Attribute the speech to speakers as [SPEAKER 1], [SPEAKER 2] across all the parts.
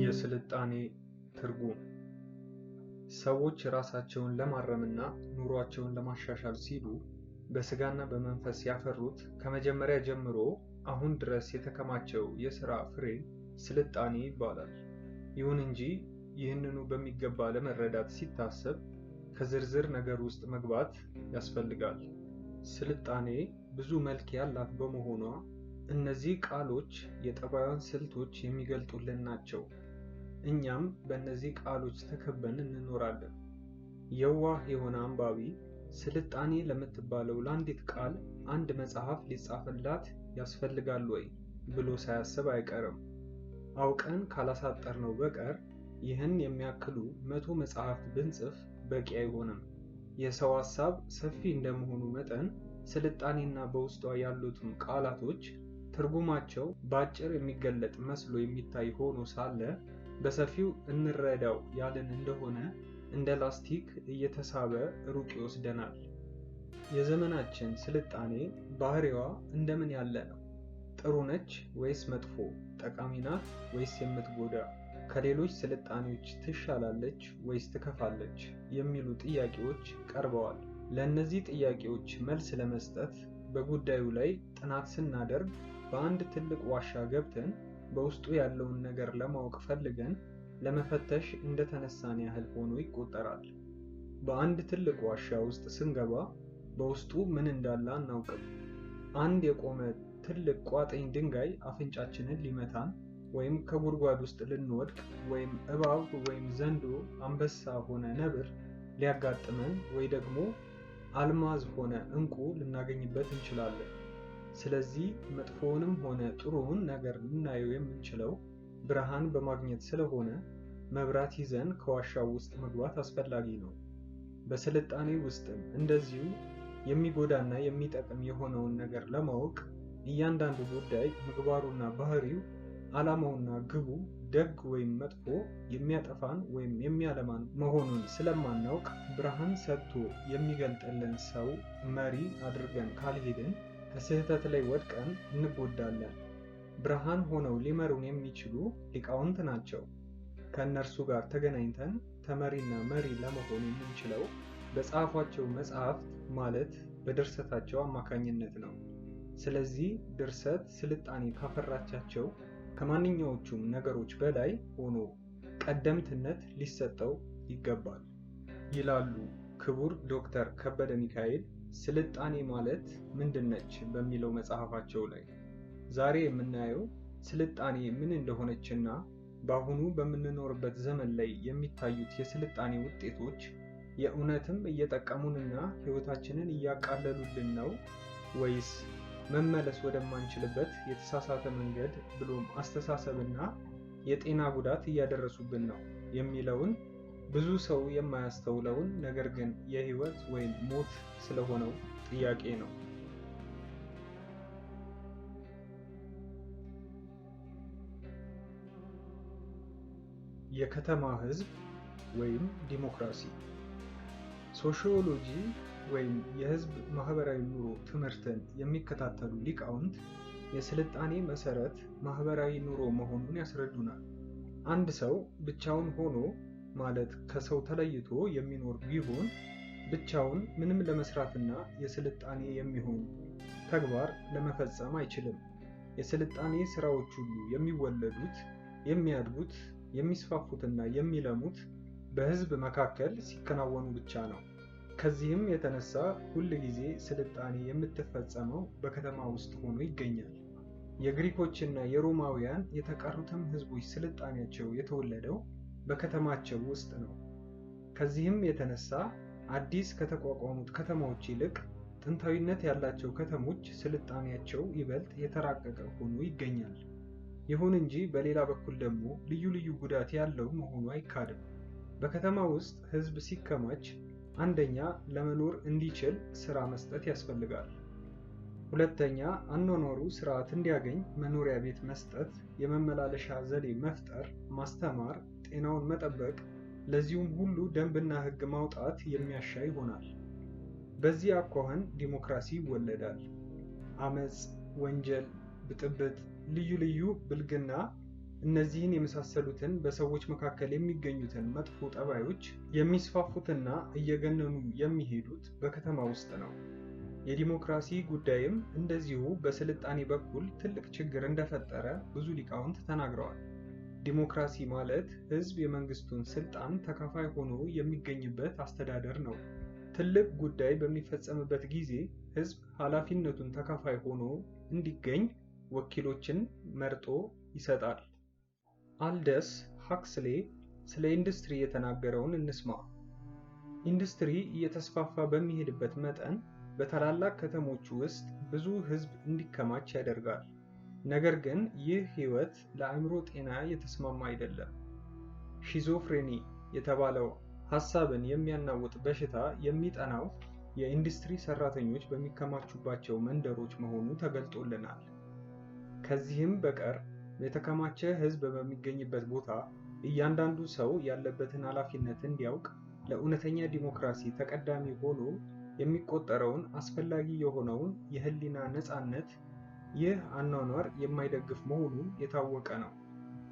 [SPEAKER 1] የስልጣኔ ትርጉም ሰዎች ራሳቸውን ለማረምና ኑሯቸውን ለማሻሻል ሲሉ በስጋና በመንፈስ ያፈሩት ከመጀመሪያ ጀምሮ አሁን ድረስ የተከማቸው የሥራ ፍሬ ስልጣኔ ይባላል። ይሁን እንጂ ይህንኑ በሚገባ ለመረዳት ሲታሰብ ከዝርዝር ነገር ውስጥ መግባት ያስፈልጋል። ስልጣኔ ብዙ መልክ ያላት በመሆኗ እነዚህ ቃሎች የጠባዩን ስልቶች የሚገልጡልን ናቸው። እኛም በእነዚህ ቃሎች ተከበን እንኖራለን። የዋህ የሆነ አንባቢ ስልጣኔ ለምትባለው ለአንዲት ቃል አንድ መጽሐፍ ሊጻፍላት ያስፈልጋል ወይ ብሎ ሳያስብ አይቀርም። አውቀን ካላሳጠርነው በቀር ይህን የሚያክሉ 100 መጽሐፍት ብንጽፍ በቂ አይሆንም። የሰው ሐሳብ ሰፊ እንደመሆኑ መጠን ስልጣኔና በውስጧ ያሉትም ቃላቶች ትርጉማቸው በአጭር የሚገለጥ መስሎ የሚታይ ሆኖ ሳለ በሰፊው እንረዳው ያልን እንደሆነ እንደ ላስቲክ እየተሳበ ሩቅ ይወስደናል። የዘመናችን ስልጣኔ ባህሪዋ እንደምን ያለ ነው? ጥሩ ነች ወይስ መጥፎ? ጠቃሚ ናት ወይስ የምትጎዳ? ከሌሎች ስልጣኔዎች ትሻላለች ወይስ ትከፋለች? የሚሉ ጥያቄዎች ቀርበዋል። ለእነዚህ ጥያቄዎች መልስ ለመስጠት በጉዳዩ ላይ ጥናት ስናደርግ በአንድ ትልቅ ዋሻ ገብተን በውስጡ ያለውን ነገር ለማወቅ ፈልገን ለመፈተሽ እንደተነሳን ያህል ሆኖ ይቆጠራል። በአንድ ትልቅ ዋሻ ውስጥ ስንገባ በውስጡ ምን እንዳለ አናውቅም። አንድ የቆመ ትልቅ ቋጥኝ ድንጋይ አፍንጫችንን ሊመታን ወይም ከጉድጓድ ውስጥ ልንወድቅ ወይም እባብ ወይም ዘንዶ፣ አንበሳ ሆነ ነብር ሊያጋጥመን ወይ ደግሞ አልማዝ ሆነ ዕንቁ ልናገኝበት እንችላለን። ስለዚህ መጥፎውንም ሆነ ጥሩውን ነገር ልናየው የምንችለው ብርሃን በማግኘት ስለሆነ መብራት ይዘን ከዋሻው ውስጥ መግባት አስፈላጊ ነው። በስልጣኔ ውስጥም እንደዚሁ የሚጎዳና የሚጠቅም የሆነውን ነገር ለማወቅ እያንዳንዱ ጉዳይ ምግባሩና ባህሪው፣ ዓላማውና ግቡ ደግ ወይም መጥፎ፣ የሚያጠፋን ወይም የሚያለማን መሆኑን ስለማናውቅ ብርሃን ሰጥቶ የሚገልጥልን ሰው መሪ አድርገን ካልሄድን ከስህተት ላይ ወድቀን እንጎዳለን። ብርሃን ሆነው ሊመሩን የሚችሉ ሊቃውንት ናቸው። ከእነርሱ ጋር ተገናኝተን ተመሪና መሪ ለመሆን የምንችለው በጻፏቸው መጽሐፍት ማለት በድርሰታቸው አማካኝነት ነው። ስለዚህ ድርሰት ስልጣኔ ካፈራቻቸው ከማንኛዎቹም ነገሮች በላይ ሆኖ ቀደምትነት ሊሰጠው ይገባል ይላሉ ክቡር ዶክተር ከበደ ሚካኤል ስልጣኔ ማለት ምንድነች በሚለው መጽሐፋቸው ላይ። ዛሬ የምናየው ስልጣኔ ምን እንደሆነችና በአሁኑ በምንኖርበት ዘመን ላይ የሚታዩት የስልጣኔ ውጤቶች የእውነትም እየጠቀሙንና ሕይወታችንን እያቃለሉልን ነው ወይስ መመለስ ወደማንችልበት የተሳሳተ መንገድ ብሎም አስተሳሰብና የጤና ጉዳት እያደረሱብን ነው የሚለውን ብዙ ሰው የማያስተውለውን ነገር ግን የህይወት ወይም ሞት ስለሆነው ጥያቄ ነው። የከተማ ህዝብ ወይም ዲሞክራሲ። ሶሺዮሎጂ ወይም የህዝብ ማህበራዊ ኑሮ ትምህርትን የሚከታተሉ ሊቃውንት የስልጣኔ መሰረት ማህበራዊ ኑሮ መሆኑን ያስረዱናል። አንድ ሰው ብቻውን ሆኖ ማለት ከሰው ተለይቶ የሚኖር ቢሆን ብቻውን ምንም ለመስራትና የስልጣኔ የሚሆን ተግባር ለመፈጸም አይችልም። የስልጣኔ ስራዎች ሁሉ የሚወለዱት፣ የሚያድጉት፣ የሚስፋፉትና የሚለሙት በህዝብ መካከል ሲከናወኑ ብቻ ነው። ከዚህም የተነሳ ሁል ጊዜ ስልጣኔ የምትፈጸመው በከተማ ውስጥ ሆኖ ይገኛል። የግሪኮችና የሮማውያን የተቀሩትም ህዝቦች ስልጣኔያቸው የተወለደው በከተማቸው ውስጥ ነው። ከዚህም የተነሳ አዲስ ከተቋቋሙት ከተማዎች ይልቅ ጥንታዊነት ያላቸው ከተሞች ስልጣኔያቸው ይበልጥ የተራቀቀ ሆኖ ይገኛል። ይሁን እንጂ በሌላ በኩል ደግሞ ልዩ ልዩ ጉዳት ያለው መሆኑ አይካድም። በከተማ ውስጥ ህዝብ ሲከማች አንደኛ ለመኖር እንዲችል ስራ መስጠት ያስፈልጋል። ሁለተኛ አኗኗሩ ስርዓት እንዲያገኝ መኖሪያ ቤት መስጠት፣ የመመላለሻ ዘዴ መፍጠር፣ ማስተማር፣ ጤናውን መጠበቅ፣ ለዚሁም ሁሉ ደንብና ህግ ማውጣት የሚያሻ ይሆናል። በዚህ አኳኋን ዲሞክራሲ ይወለዳል። አመጽ፣ ወንጀል፣ ብጥብጥ፣ ልዩ ልዩ ብልግና እነዚህን የመሳሰሉትን በሰዎች መካከል የሚገኙትን መጥፎ ጠባዮች የሚስፋፉትና እየገነኑ የሚሄዱት በከተማ ውስጥ ነው። የዲሞክራሲ ጉዳይም እንደዚሁ በስልጣኔ በኩል ትልቅ ችግር እንደፈጠረ ብዙ ሊቃውንት ተናግረዋል። ዲሞክራሲ ማለት ሕዝብ የመንግስቱን ስልጣን ተካፋይ ሆኖ የሚገኝበት አስተዳደር ነው። ትልቅ ጉዳይ በሚፈጸምበት ጊዜ ሕዝብ ኃላፊነቱን ተካፋይ ሆኖ እንዲገኝ ወኪሎችን መርጦ ይሰጣል። አልደስ ሀክስሌ ስለ ኢንዱስትሪ የተናገረውን እንስማ። ኢንዱስትሪ እየተስፋፋ በሚሄድበት መጠን በታላላቅ ከተሞች ውስጥ ብዙ ሕዝብ እንዲከማች ያደርጋል። ነገር ግን ይህ ህይወት ለአእምሮ ጤና የተስማማ አይደለም። ሺዞፍሬኒ የተባለው ሐሳብን የሚያናውጥ በሽታ የሚጠናው የኢንዱስትሪ ሰራተኞች በሚከማቹባቸው መንደሮች መሆኑ ተገልጦልናል። ከዚህም በቀር የተከማቸ ህዝብ በሚገኝበት ቦታ እያንዳንዱ ሰው ያለበትን ኃላፊነት እንዲያውቅ ለእውነተኛ ዲሞክራሲ ተቀዳሚ ሆኖ የሚቆጠረውን አስፈላጊ የሆነውን የህሊና ነፃነት ይህ አኗኗር የማይደግፍ መሆኑ የታወቀ ነው።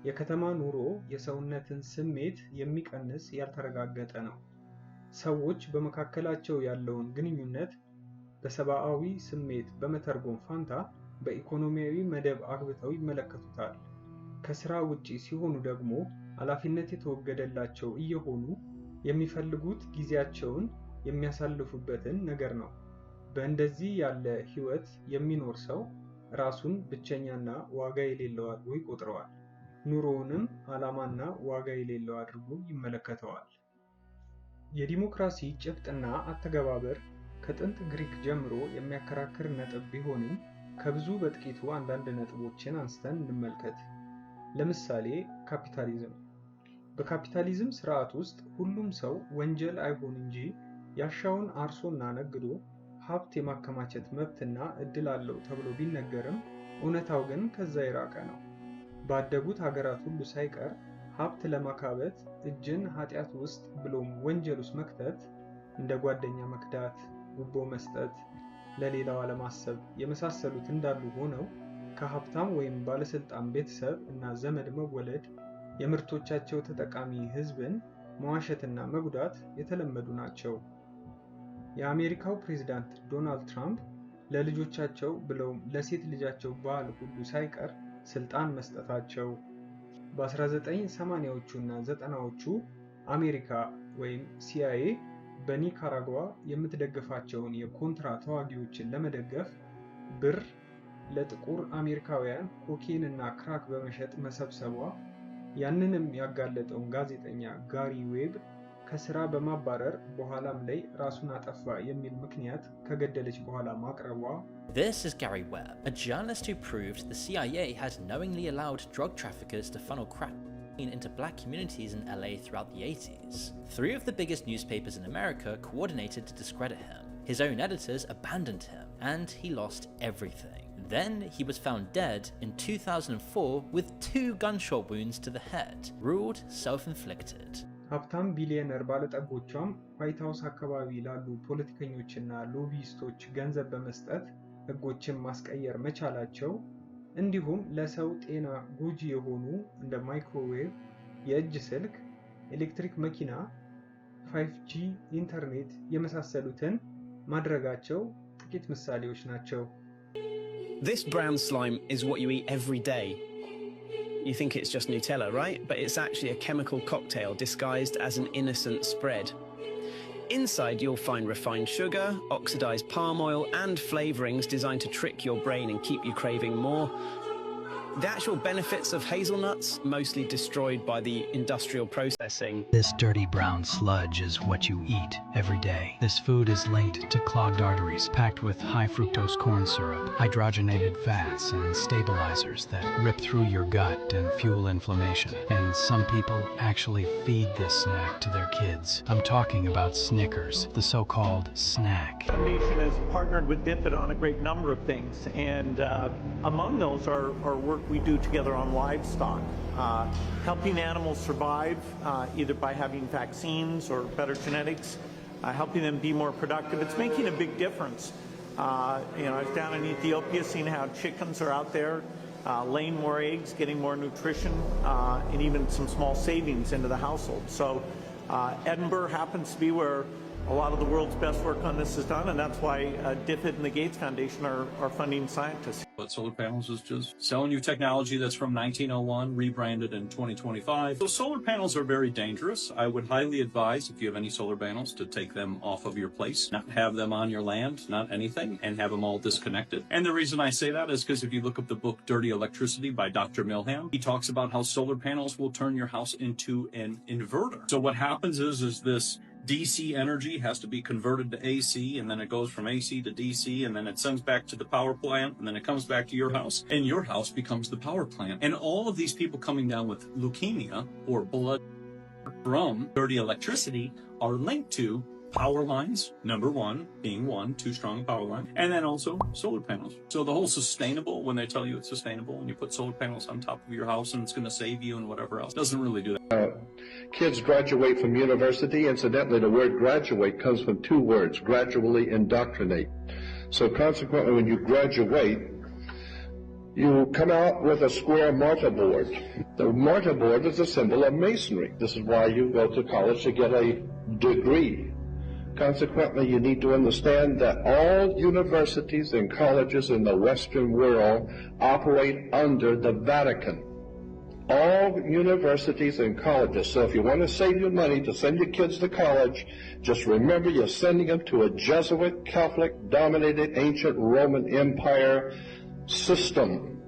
[SPEAKER 1] የከተማ ኑሮ የሰውነትን ስሜት የሚቀንስ ያልተረጋገጠ ነው። ሰዎች በመካከላቸው ያለውን ግንኙነት በሰብአዊ ስሜት በመተርጎም ፋንታ በኢኮኖሚያዊ መደብ አግብተው ይመለከቱታል። ከስራ ውጪ ሲሆኑ ደግሞ ኃላፊነት የተወገደላቸው እየሆኑ የሚፈልጉት ጊዜያቸውን የሚያሳልፉበትን ነገር ነው። በእንደዚህ ያለ ህይወት የሚኖር ሰው ራሱን ብቸኛና ዋጋ የሌለው አድርጎ ይቆጥረዋል። ኑሮውንም ዓላማና ዋጋ የሌለው አድርጎ ይመለከተዋል። የዲሞክራሲ ጭብጥና አተገባበር ከጥንት ግሪክ ጀምሮ የሚያከራክር ነጥብ ቢሆንም ከብዙ በጥቂቱ አንዳንድ ነጥቦችን አንስተን እንመልከት። ለምሳሌ ካፒታሊዝም። በካፒታሊዝም ስርዓት ውስጥ ሁሉም ሰው ወንጀል አይሆን እንጂ ያሻውን አርሶና ነግዶ ሀብት የማከማቸት መብትና እድል አለው ተብሎ ቢነገርም እውነታው ግን ከዛ የራቀ ነው። ባደጉት ሀገራት ሁሉ ሳይቀር ሀብት ለማካበት እጅን ኃጢአት ውስጥ ብሎም ወንጀል ውስጥ መክተት፣ እንደ ጓደኛ መክዳት፣ ጉቦ መስጠት፣ ለሌላው አለማሰብ የመሳሰሉት እንዳሉ ሆነው ከሀብታም ወይም ባለስልጣን ቤተሰብ እና ዘመድ መወለድ የምርቶቻቸው ተጠቃሚ ህዝብን መዋሸትና መጉዳት የተለመዱ ናቸው። የአሜሪካው ፕሬዝዳንት ዶናልድ ትራምፕ ለልጆቻቸው ብለውም ለሴት ልጃቸው ባል ሁሉ ሳይቀር ስልጣን መስጠታቸው፣ በ1980ዎቹ እና 90ዎቹ አሜሪካ ወይም ሲአይኤ በኒካራጓ የምትደግፋቸውን የኮንትራ ተዋጊዎችን ለመደገፍ ብር ለጥቁር አሜሪካውያን ኮኬን እና ክራክ በመሸጥ መሰብሰቧ፣ ያንንም ያጋለጠውን ጋዜጠኛ ጋሪ ዌብ ከስራ በማባረር በኋላም ላይ ራሱን አጠፋ የሚል ምክንያት ከገደለች በኋላ ማቅረቧ።
[SPEAKER 2] This is Gary Webb, a journalist who proved the CIA had knowingly allowed drug traffickers to funnel crack into black communities in LA throughout the 80s. 3 of the biggest newspapers in America coordinated to discredit him. His own editors abandoned him, and he lost everything. Then he was found dead in 2004 with 2 gunshot wounds to the head, ruled self-inflicted.
[SPEAKER 1] ሀብታም ቢሊዮነር ባለጠጎቿም ዋይት ሃውስ አካባቢ ላሉ ፖለቲከኞችና ሎቢስቶች ገንዘብ በመስጠት ህጎችን ማስቀየር መቻላቸው፣ እንዲሁም ለሰው ጤና ጎጂ የሆኑ እንደ ማይክሮዌቭ፣ የእጅ ስልክ፣ ኤሌክትሪክ መኪና፣ 5G ኢንተርኔት የመሳሰሉትን ማድረጋቸው ጥቂት ምሳሌዎች ናቸው።
[SPEAKER 3] This brown slime is what you eat every day. You think it's just Nutella, right? But it's actually a chemical cocktail disguised as an innocent spread. Inside you'll find refined sugar, oxidized palm oil, and flavorings designed to trick your brain and keep you craving more. The actual benefits of hazelnuts mostly destroyed by the industrial processing.
[SPEAKER 4] This dirty brown sludge is what you eat every day. This food is linked to clogged arteries, packed with high fructose corn syrup, hydrogenated fats, and stabilizers that rip through your gut and fuel inflammation. And some people actually feed this snack to their kids. I'm talking about Snickers, the so-called snack.
[SPEAKER 5] The foundation has partnered with DFID on a great number of things, and among those are work we do together on livestock, helping animals survive either by having vaccines or better genetics, helping them be more productive. It's making a big difference. I was down in Ethiopia seeing how chickens are out there laying more eggs, getting more nutrition, and even some small savings into the household. So Edinburgh happens to be where a lot of the world's best work on this is done, and that's why DFID and the Gates Foundation are funding scientists.
[SPEAKER 6] But solar panels is just selling you technology that's from 1901, rebranded in 2025. So solar panels are very dangerous. I would highly advise, if you have any solar panels, to take them off of your place, not have them on your land, not anything, and have them all disconnected. And the reason I say that is because if you look up the book Dirty Electricity by Dr. Milham, he talks about how solar panels will turn your house into an inverter. So what happens is this DC energy has to be converted to AC, and then it goes from AC to DC, and then it sends back to the power plant, and then it comes back to your house, and your house becomes the power plant. And all of these people coming down with leukemia or blood from dirty electricity are linked to power lines, number one, being one, too strong a power line, and then also solar panels. So the whole sustainable, when they tell you it's sustainable and you put solar panels on top of your house and it's going to save you and whatever else, doesn't really do that.
[SPEAKER 7] Kids graduate from university. Incidentally, the word graduate comes from two words, gradually indoctrinate. So consequently, when you graduate, you come out with a square mortarboard. The mortarboard is a symbol of masonry. This is why you go to college to get a degree. Consequently, you need to understand that all universities and colleges in the Western world operate under the Vatican. All universities and colleges. So if you want to save your money to send your kids to college, just remember you're sending them to a Jesuit, Catholic-dominated ancient Roman Empire system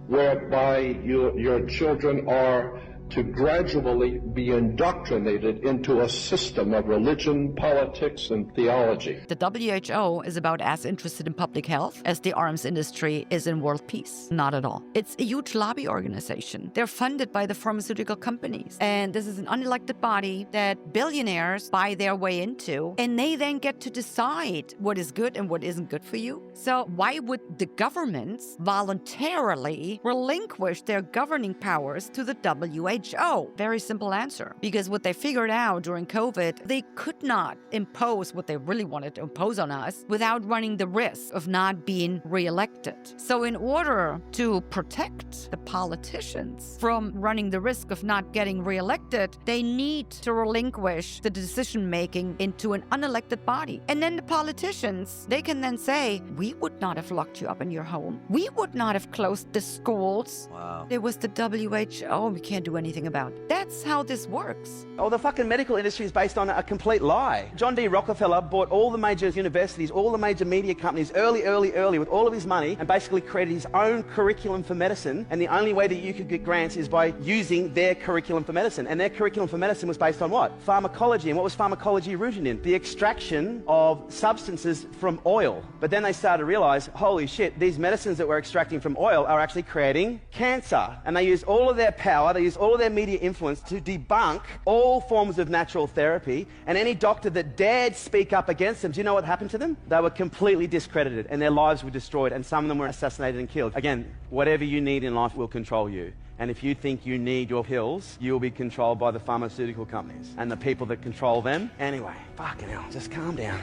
[SPEAKER 7] whereby your children are to gradually be indoctrinated into a system of religion, politics, and theology.
[SPEAKER 8] The WHO is about as interested in public health as the arms industry is in world peace. Not at all. It's a huge lobby organization. They're funded by the pharmaceutical companies. And this is an unelected body that billionaires buy their way into, and they then get to decide what is good and what isn't good for you. So why would the governments voluntarily relinquish their governing powers to the WHO? Very simple answer. Because what they figured out during COVID, they could not impose what they really wanted to impose on us without running the risk of not being reelected. So in order to protect the politicians from running the risk of not getting reelected, they need to relinquish the decision-making into an unelected body. And then the politicians, they can then say, we would not have locked you up in your home. We would not have closed the schools.
[SPEAKER 9] Wow.
[SPEAKER 8] It was the WHO. We can't do anything about. That's how this works.
[SPEAKER 9] Oh, the fucking medical industry is based on a complete lie. John D. Rockefeller bought all the major universities, all the major media companies early with all of his money and basically created his own curriculum for medicine. And the only way that you could get grants is by using their curriculum for medicine. And their curriculum for medicine was based on what? Pharmacology. And what was pharmacology rooted in? The extraction of substances from oil. But then they started to realize, holy shit, these medicines that we're extracting from oil are actually creating cancer. And they used all of their power, they used all of their media influence to debunk all forms of natural therapy, and any doctor that dared speak up against them, do you know what happened to them? They were completely discredited and their lives were destroyed, and some of them were assassinated and killed. Again, whatever you need in life will control you. And if you think you need your pills, you will be controlled by the pharmaceutical companies and the people that control them. Anyway, fucking hell, just calm down.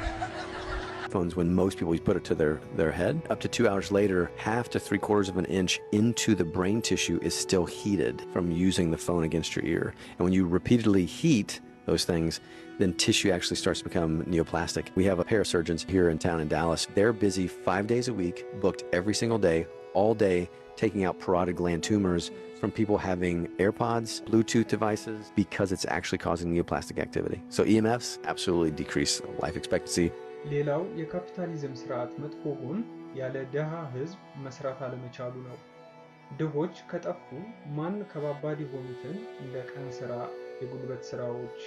[SPEAKER 10] Phones, when most people put it to their head, up to 2 hours later, 1/2 to 3/4 of an inch into the brain tissue is still heated from using the phone against your ear. And when you repeatedly heat those things, then tissue actually starts to become neoplastic. We have a pair of surgeons here in town in Dallas. They're busy 5 days a week, booked every single day, all day, taking out parotid gland tumors from people having AirPods, Bluetooth devices, because it's actually causing neoplastic activity. So EMFs absolutely decrease life expectancy.
[SPEAKER 1] ሌላው የካፒታሊዝም ስርዓት መጥፎ ጎን ያለ ደሃ ህዝብ መስራት አለመቻሉ ነው። ድሆች ከጠፉ ማን ከባባድ የሆኑትን እንደ ቀን ስራ፣ የጉልበት ስራዎች፣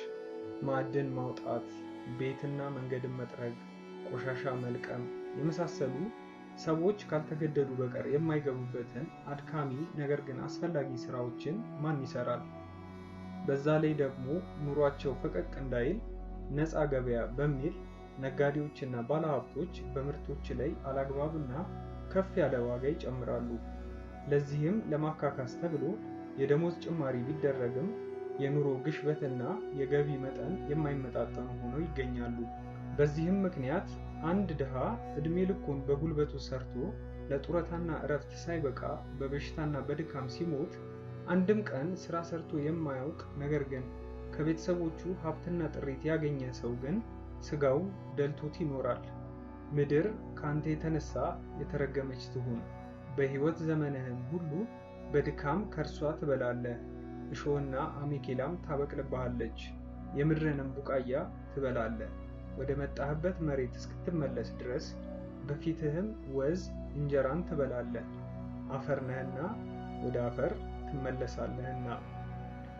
[SPEAKER 1] ማዕድን ማውጣት፣ ቤትና መንገድን መጥረግ፣ ቆሻሻ መልቀም የመሳሰሉ ሰዎች ካልተገደዱ በቀር የማይገቡበትን አድካሚ ነገር ግን አስፈላጊ ስራዎችን ማን ይሰራል? በዛ ላይ ደግሞ ኑሯቸው ፈቀቅ እንዳይል ነፃ ገበያ በሚል ነጋዴዎችና ባለሀብቶች በምርቶች ላይ አላግባብና ከፍ ያለ ዋጋ ይጨምራሉ። ለዚህም ለማካካስ ተብሎ የደሞዝ ጭማሪ ቢደረግም የኑሮ ግሽበትና የገቢ መጠን የማይመጣጠኑ ሆነው ይገኛሉ። በዚህም ምክንያት አንድ ድሃ እድሜ ልኩን በጉልበቱ ሰርቶ ለጡረታና እረፍት ሳይበቃ በበሽታና በድካም ሲሞት አንድም ቀን ስራ ሰርቶ የማያውቅ ነገር ግን ከቤተሰቦቹ ሀብትና ጥሪት ያገኘ ሰው ግን ስጋው ደልቶት ይኖራል። ምድር ካንተ የተነሳ የተረገመች ትሁን፣ በሕይወት ዘመንህም ሁሉ በድካም ከእርሷ ትበላለህ፣ እሾህና አሜኬላም ታበቅልብሃለች፣ የምድርንም ቡቃያ ትበላለህ። ወደ መጣህበት መሬት እስክትመለስ ድረስ በፊትህም ወዝ እንጀራን ትበላለህ፣ አፈር ነህና ወደ አፈር ትመለሳለህና።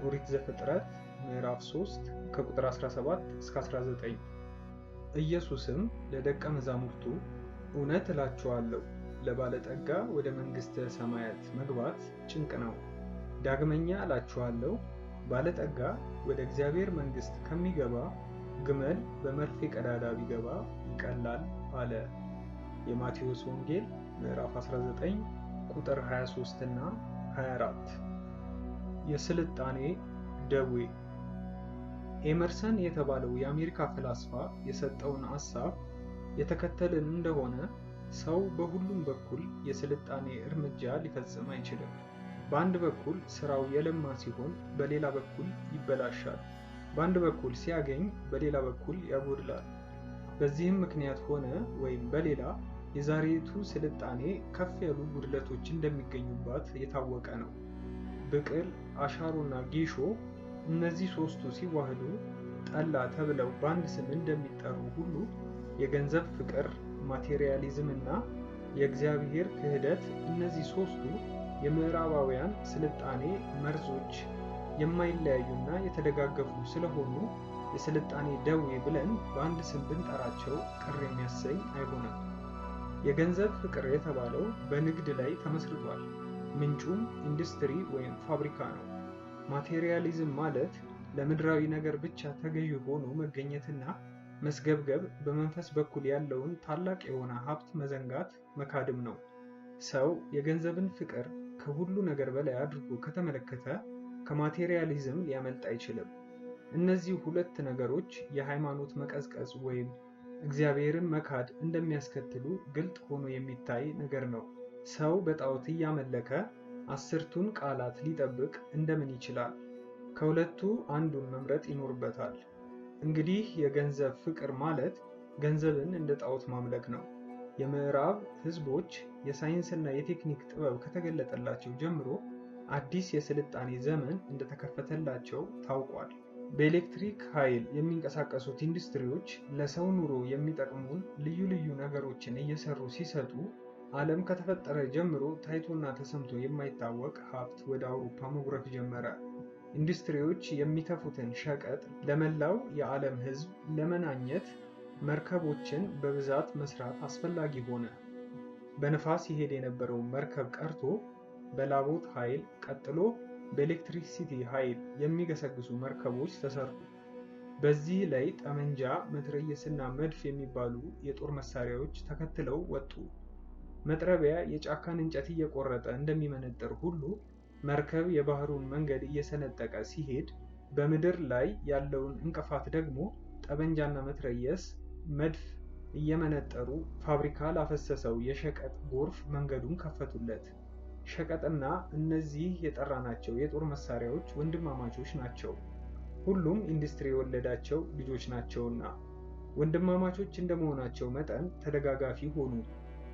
[SPEAKER 1] ኦሪት ዘፍጥረት ምዕራፍ 3 ከቁጥር 17 እስከ 19። ኢየሱስም ለደቀ መዛሙርቱ እውነት እላችኋለሁ ለባለጠጋ ወደ መንግሥተ ሰማያት መግባት ጭንቅ ነው። ዳግመኛ እላችኋለሁ ባለጠጋ ወደ እግዚአብሔር መንግሥት ከሚገባ ግመል በመርፌ ቀዳዳ ቢገባ ይቀላል አለ። የማቴዎስ ወንጌል ምዕራፍ 19 ቁጥር 23 እና 24። የስልጣኔ ደዌ። ኤመርሰን የተባለው የአሜሪካ ፈላስፋ የሰጠውን ሐሳብ የተከተልን እንደሆነ ሰው በሁሉም በኩል የስልጣኔ እርምጃ ሊፈጽም አይችልም። በአንድ በኩል ስራው የለማ ሲሆን በሌላ በኩል ይበላሻል። በአንድ በኩል ሲያገኝ በሌላ በኩል ያጎድላል። በዚህም ምክንያት ሆነ ወይም በሌላ የዛሬቱ ስልጣኔ ከፍ ያሉ ጉድለቶች እንደሚገኙባት የታወቀ ነው። ብቅል፣ አሻሮና ጌሾ እነዚህ ሶስቱ ሲዋህዱ ጠላ ተብለው በአንድ ስም እንደሚጠሩ ሁሉ የገንዘብ ፍቅር፣ ማቴሪያሊዝም እና የእግዚአብሔር ክህደት እነዚህ ሶስቱ የምዕራባውያን ስልጣኔ መርዞች የማይለያዩና የተደጋገፉ ስለሆኑ የስልጣኔ ደዌ ብለን በአንድ ስም ብንጠራቸው ቅር የሚያሰኝ አይሆንም። የገንዘብ ፍቅር የተባለው በንግድ ላይ ተመስርቷል። ምንጩም ኢንዱስትሪ ወይም ፋብሪካ ነው። ማቴሪያሊዝም ማለት ለምድራዊ ነገር ብቻ ተገዢ ሆኖ መገኘትና መስገብገብ፣ በመንፈስ በኩል ያለውን ታላቅ የሆነ ሀብት መዘንጋት መካድም ነው። ሰው የገንዘብን ፍቅር ከሁሉ ነገር በላይ አድርጎ ከተመለከተ ከማቴሪያሊዝም ሊያመልጥ አይችልም። እነዚህ ሁለት ነገሮች የሃይማኖት መቀዝቀዝ ወይም እግዚአብሔርን መካድ እንደሚያስከትሉ ግልጥ ሆኖ የሚታይ ነገር ነው። ሰው በጣዖት እያመለከ 10ቱን ቃላት ሊጠብቅ እንደምን ይችላል? ከሁለቱ አንዱን መምረጥ ይኖርበታል። እንግዲህ የገንዘብ ፍቅር ማለት ገንዘብን እንደ ጣዖት ማምለክ ነው። የምዕራብ ህዝቦች የሳይንስና የቴክኒክ ጥበብ ከተገለጠላቸው ጀምሮ አዲስ የስልጣኔ ዘመን እንደተከፈተላቸው ታውቋል። በኤሌክትሪክ ኃይል የሚንቀሳቀሱት ኢንዱስትሪዎች ለሰው ኑሮ የሚጠቅሙን ልዩ ልዩ ነገሮችን እየሰሩ ሲሰጡ ዓለም ከተፈጠረ ጀምሮ ታይቶና ተሰምቶ የማይታወቅ ሀብት ወደ አውሮፓ መጉረፍ ጀመረ። ኢንዱስትሪዎች የሚተፉትን ሸቀጥ ለመላው የዓለም ህዝብ ለመናኘት መርከቦችን በብዛት መስራት አስፈላጊ ሆነ። በነፋስ ይሄድ የነበረው መርከብ ቀርቶ በላቦት ኃይል ቀጥሎ በኤሌክትሪሲቲ ኃይል የሚገሰግሱ መርከቦች ተሰሩ። በዚህ ላይ ጠመንጃ፣ መትረየስና መድፍ የሚባሉ የጦር መሳሪያዎች ተከትለው ወጡ። መጥረቢያ የጫካን እንጨት እየቆረጠ እንደሚመነጥር ሁሉ መርከብ የባህሩን መንገድ እየሰነጠቀ ሲሄድ በምድር ላይ ያለውን እንቅፋት ደግሞ ጠመንጃና መትረየስ፣ መድፍ እየመነጠሩ ፋብሪካ ላፈሰሰው የሸቀጥ ጎርፍ መንገዱን ከፈቱለት። ሸቀጥና እነዚህ የጠራናቸው የጦር መሳሪያዎች ወንድማማቾች ናቸው። ሁሉም ኢንዱስትሪ የወለዳቸው ልጆች ናቸውና ወንድማማቾች እንደመሆናቸው መጠን ተደጋጋፊ ሆኑ።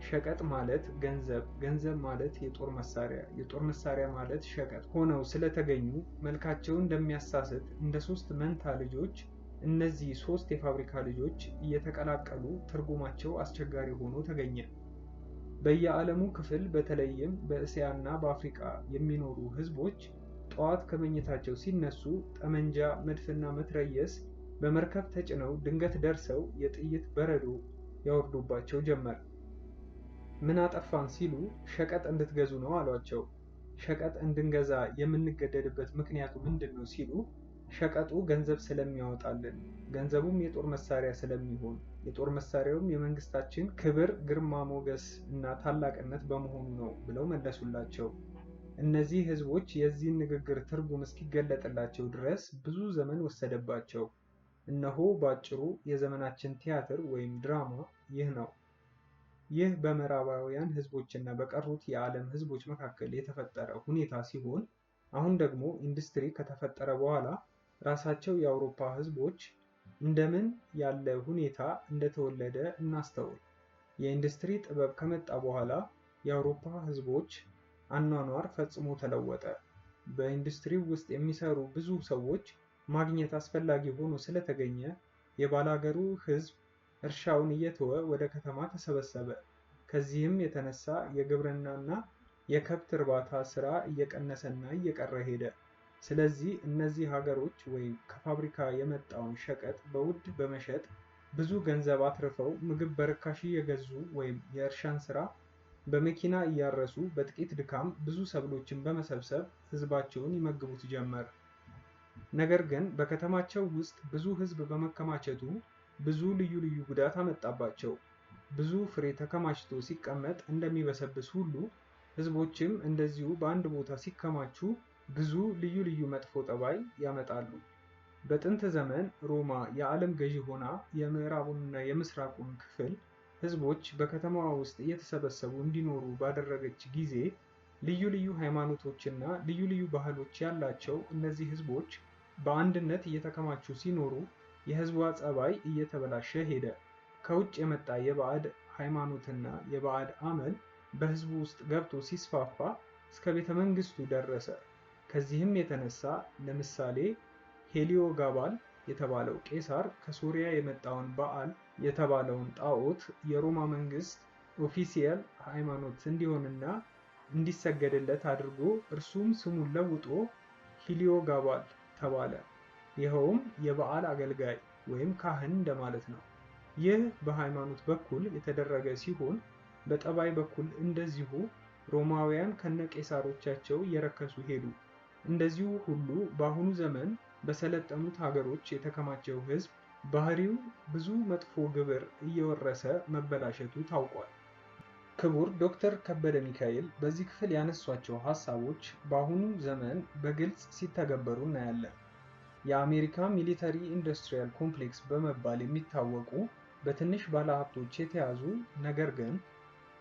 [SPEAKER 1] ሸቀጥ ማለት ገንዘብ፣ ገንዘብ ማለት የጦር መሳሪያ፣ የጦር መሳሪያ ማለት ሸቀጥ ሆነው ስለተገኙ መልካቸው እንደሚያሳስት እንደ ሶስት መንታ ልጆች እነዚህ ሶስት የፋብሪካ ልጆች እየተቀላቀሉ ትርጉማቸው አስቸጋሪ ሆኖ ተገኘ። በየዓለሙ ክፍል በተለይም በእስያና በአፍሪካ የሚኖሩ ህዝቦች ጠዋት ከመኝታቸው ሲነሱ ጠመንጃ፣ መድፍና መትረየስ በመርከብ ተጭነው ድንገት ደርሰው የጥይት በረዶ ያወርዱባቸው ጀመር። ምን አጠፋን ሲሉ ሸቀጥ እንድትገዙ ነው አሏቸው። ሸቀጥ እንድንገዛ የምንገደድበት ምክንያቱ ምንድን ነው ሲሉ ሸቀጡ ገንዘብ ስለሚያወጣልን፣ ገንዘቡም የጦር መሳሪያ ስለሚሆን፣ የጦር መሳሪያውም የመንግስታችን ክብር፣ ግርማ ሞገስ እና ታላቅነት በመሆኑ ነው ብለው መለሱላቸው። እነዚህ ህዝቦች የዚህን ንግግር ትርጉም እስኪገለጥላቸው ድረስ ብዙ ዘመን ወሰደባቸው። እነሆ ባጭሩ የዘመናችን ቲያትር ወይም ድራማ ይህ ነው። ይህ በምዕራባውያን ህዝቦችና በቀሩት የዓለም ህዝቦች መካከል የተፈጠረ ሁኔታ ሲሆን አሁን ደግሞ ኢንዱስትሪ ከተፈጠረ በኋላ ራሳቸው የአውሮፓ ህዝቦች እንደምን ያለ ሁኔታ እንደተወለደ እናስተውል። የኢንዱስትሪ ጥበብ ከመጣ በኋላ የአውሮፓ ህዝቦች አኗኗር ፈጽሞ ተለወጠ። በኢንዱስትሪው ውስጥ የሚሰሩ ብዙ ሰዎች ማግኘት አስፈላጊ ሆኖ ስለተገኘ የባላገሩ ህዝብ እርሻውን እየተወ ወደ ከተማ ተሰበሰበ። ከዚህም የተነሳ የግብርናና የከብት እርባታ ስራ እየቀነሰና እየቀረ ሄደ። ስለዚህ እነዚህ ሀገሮች ወይም ከፋብሪካ የመጣውን ሸቀጥ በውድ በመሸጥ ብዙ ገንዘብ አትርፈው ምግብ በርካሽ እየገዙ ወይም የእርሻን ስራ በመኪና እያረሱ በጥቂት ድካም ብዙ ሰብሎችን በመሰብሰብ ህዝባቸውን ይመግቡት ጀመር። ነገር ግን በከተማቸው ውስጥ ብዙ ህዝብ በመከማቸቱ ብዙ ልዩ ልዩ ጉዳት አመጣባቸው። ብዙ ፍሬ ተከማችቶ ሲቀመጥ እንደሚበሰብስ ሁሉ ህዝቦችም እንደዚሁ በአንድ ቦታ ሲከማቹ ብዙ ልዩ ልዩ መጥፎ ጠባይ ያመጣሉ። በጥንት ዘመን ሮማ የዓለም ገዢ ሆና የምዕራቡንና የምስራቁን ክፍል ህዝቦች በከተማዋ ውስጥ እየተሰበሰቡ እንዲኖሩ ባደረገች ጊዜ ልዩ ልዩ ሃይማኖቶችና ልዩ ልዩ ባህሎች ያላቸው እነዚህ ህዝቦች በአንድነት እየተከማቹ ሲኖሩ የህዝቧ ጸባይ እየተበላሸ ሄደ። ከውጭ የመጣ የባዕድ ሃይማኖትና የባዕድ አመል በህዝቡ ውስጥ ገብቶ ሲስፋፋ እስከ ቤተ መንግስቱ ደረሰ። ከዚህም የተነሳ ለምሳሌ ሄሊዮጋባል የተባለው ቄሳር ከሶሪያ የመጣውን በዓል የተባለውን ጣዖት የሮማ መንግስት ኦፊሲያል ሃይማኖት እንዲሆንና እንዲሰገድለት አድርጎ እርሱም ስሙን ለውጦ ሄሊዮጋባል ተባለ። ይኸውም የበዓል አገልጋይ ወይም ካህን እንደማለት ነው። ይህ በሃይማኖት በኩል የተደረገ ሲሆን በጠባይ በኩል እንደዚሁ ሮማውያን ከነቄሳሮቻቸው እየረከሱ ሄዱ። እንደዚሁ ሁሉ በአሁኑ ዘመን በሰለጠኑት ሀገሮች የተከማቸው ህዝብ ባህሪው ብዙ መጥፎ ግብር እየወረሰ መበላሸቱ ታውቋል። ክቡር ዶክተር ከበደ ሚካኤል በዚህ ክፍል ያነሷቸው ሀሳቦች በአሁኑ ዘመን በግልጽ ሲተገበሩ እናያለን። የአሜሪካ ሚሊተሪ ኢንዱስትሪያል ኮምፕሌክስ በመባል የሚታወቁ በትንሽ ባለሀብቶች የተያዙ ነገር ግን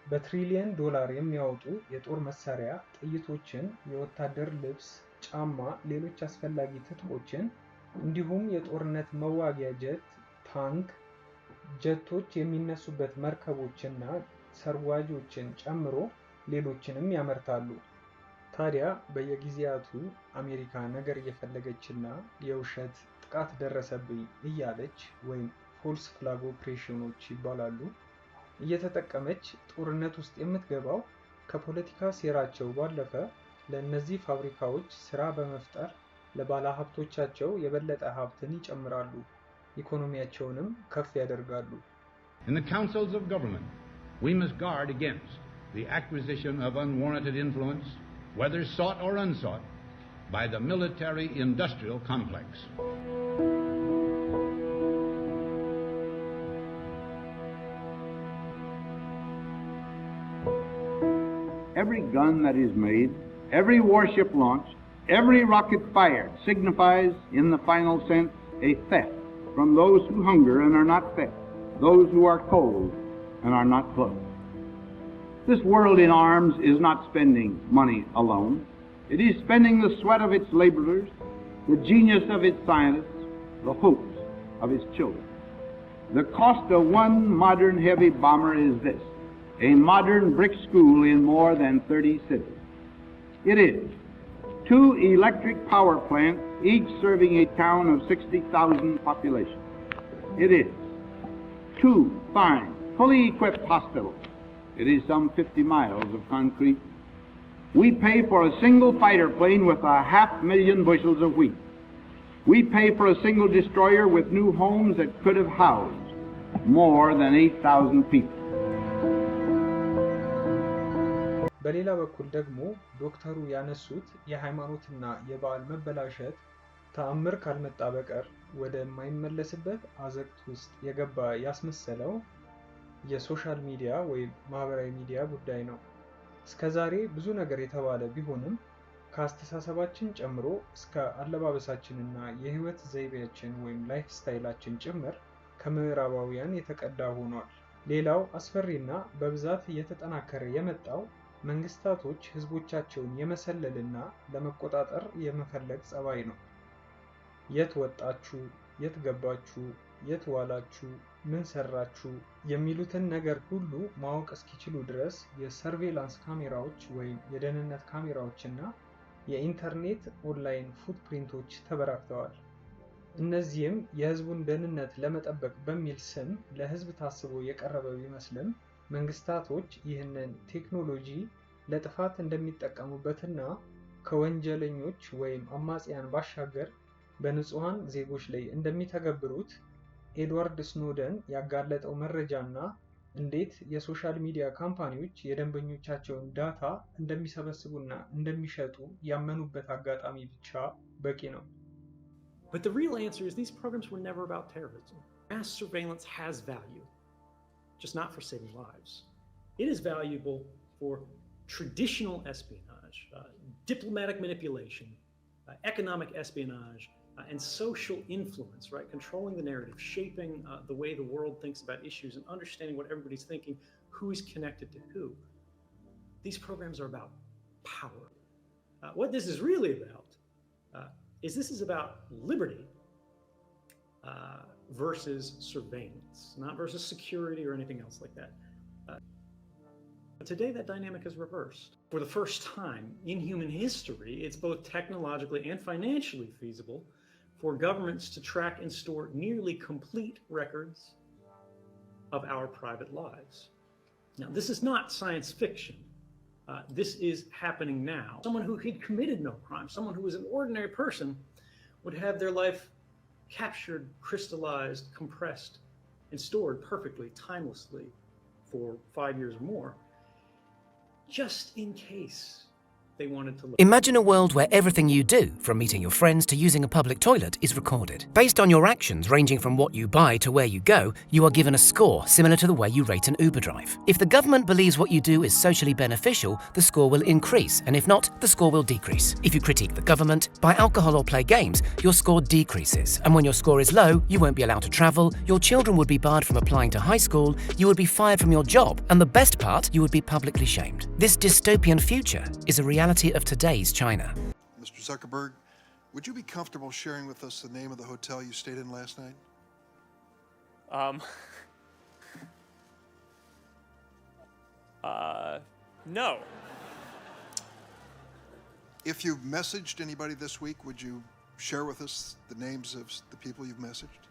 [SPEAKER 1] በትሪሊየን ዶላር የሚያወጡ የጦር መሳሪያ፣ ጥይቶችን፣ የወታደር ልብስ፣ ጫማ፣ ሌሎች አስፈላጊ ትጥቆችን እንዲሁም የጦርነት መዋጊያ ጀት፣ ታንክ፣ ጀቶች የሚነሱበት መርከቦችና ሰርጓጆችን ጨምሮ ሌሎችንም ያመርታሉ። ታዲያ በየጊዜያቱ አሜሪካ ነገር እየፈለገችና የውሸት ጥቃት ደረሰብኝ እያለች ወይም ፎልስ ፍላግ ኦፕሬሽኖች ይባላሉ እየተጠቀመች ጦርነት ውስጥ የምትገባው ከፖለቲካ ሴራቸው ባለፈ ለእነዚህ ፋብሪካዎች ስራ በመፍጠር ለባለሀብቶቻቸው የበለጠ ሀብትን ይጨምራሉ፣ ኢኮኖሚያቸውንም ከፍ ያደርጋሉ።
[SPEAKER 11] In the councils of government, we must guard against the acquisition of unwarranted influence, whether sought or unsought, by the military-industrial complex. Every gun that is made, every warship launched, every rocket fired signifies, in the final sense, a theft from those who hunger and are not fed, those who are cold and are not clothed. This world in arms is not spending money alone. It is spending the sweat of its laborers, the genius of its scientists, the hopes of its children. The cost of one modern heavy bomber is this: a modern brick school in more than 30 cities. It is 2 electric power plants, each serving a town of 60,000 population. It is 2 fine, fully equipped hospitals. It is some 50 miles of concrete. We pay for a single fighter plane with 500,000 bushels of wheat. We pay for a single destroyer with new homes that could have housed more than 8,000 people.
[SPEAKER 1] በሌላ በኩል ደግሞ ዶክተሩ ያነሱት የሃይማኖትና የባህል መበላሸት ተአምር ካልመጣ በቀር ወደ የማይመለስበት አዘቅት ውስጥ የገባ ያስመሰለው የሶሻል ሚዲያ ወይም ማህበራዊ ሚዲያ ጉዳይ ነው። እስከዛሬ ብዙ ነገር የተባለ ቢሆንም ከአስተሳሰባችን ጨምሮ እስከ አለባበሳችንና የህይወት ዘይቤያችን ወይም ላይፍ ስታይላችን ጭምር ከምዕራባውያን የተቀዳ ሆኗል። ሌላው አስፈሪና በብዛት እየተጠናከረ የመጣው መንግስታቶች ህዝቦቻቸውን የመሰለልና ለመቆጣጠር የመፈለግ ጸባይ ነው። የት ወጣችሁ፣ የት ገባችሁ፣ የት ዋላችሁ፣ ምን ሰራችሁ የሚሉትን ነገር ሁሉ ማወቅ እስኪችሉ ድረስ የሰርቬላንስ ካሜራዎች ወይም የደህንነት ካሜራዎችና የኢንተርኔት ኦንላይን ፉትፕሪንቶች ተበራክተዋል። እነዚህም የህዝቡን ደህንነት ለመጠበቅ በሚል ስም ለህዝብ ታስቦ የቀረበ ቢመስልም መንግስታቶች ይህንን ቴክኖሎጂ ለጥፋት እንደሚጠቀሙበትና ከወንጀለኞች ወይም አማጽያን ባሻገር በንጹሃን ዜጎች ላይ እንደሚተገብሩት ኤድዋርድ ስኖደን ያጋለጠው መረጃና እንዴት የሶሻል ሚዲያ ካምፓኒዎች የደንበኞቻቸውን ዳታ እንደሚሰበስቡና እንደሚሸጡ ያመኑበት አጋጣሚ ብቻ በቂ ነው።
[SPEAKER 12] But the real answer is these programs were never about terrorism. Mass surveillance has value, just not for saving lives. It is valuable for traditional espionage, diplomatic manipulation, economic espionage, and social influence, right? Controlling the narrative, shaping the way the world thinks about issues and understanding what everybody's thinking, who is connected to who. These programs are about power. What this is really about this is about liberty versus surveillance, not versus security or anything else like that. Today, that dynamic is reversed. For the first time in human history, it's both technologically and financially feasible for governments to track and store nearly complete records of our private lives. Now, this is not science fiction. This is happening now. Someone who had committed no crime, someone who was an ordinary person, would have their life captured, crystallized, compressed, and stored perfectly, timelessly for 5 years or more, just in case they wanted to look.
[SPEAKER 13] Imagine a world where everything you do, from meeting your friends to using a public toilet, is recorded. Based on your actions ranging from what you buy to where you go, you are given a score similar to the way you rate an Uber drive. If the government believes what you do is socially beneficial, the score will increase, and if not, the score will decrease. If you critique the government, buy alcohol or play games, your score decreases, and when your score is low, you won't be allowed to travel, your children would be barred from applying to high school, you would be fired from your job, and the best part, you would be publicly shamed. This dystopian future is a reality of today's China.
[SPEAKER 14] Mr. Zuckerberg, would you be comfortable sharing with us the name of the hotel you stayed in last night?
[SPEAKER 15] No.
[SPEAKER 14] If you've messaged anybody this week, would you share with us the names of the people you've messaged?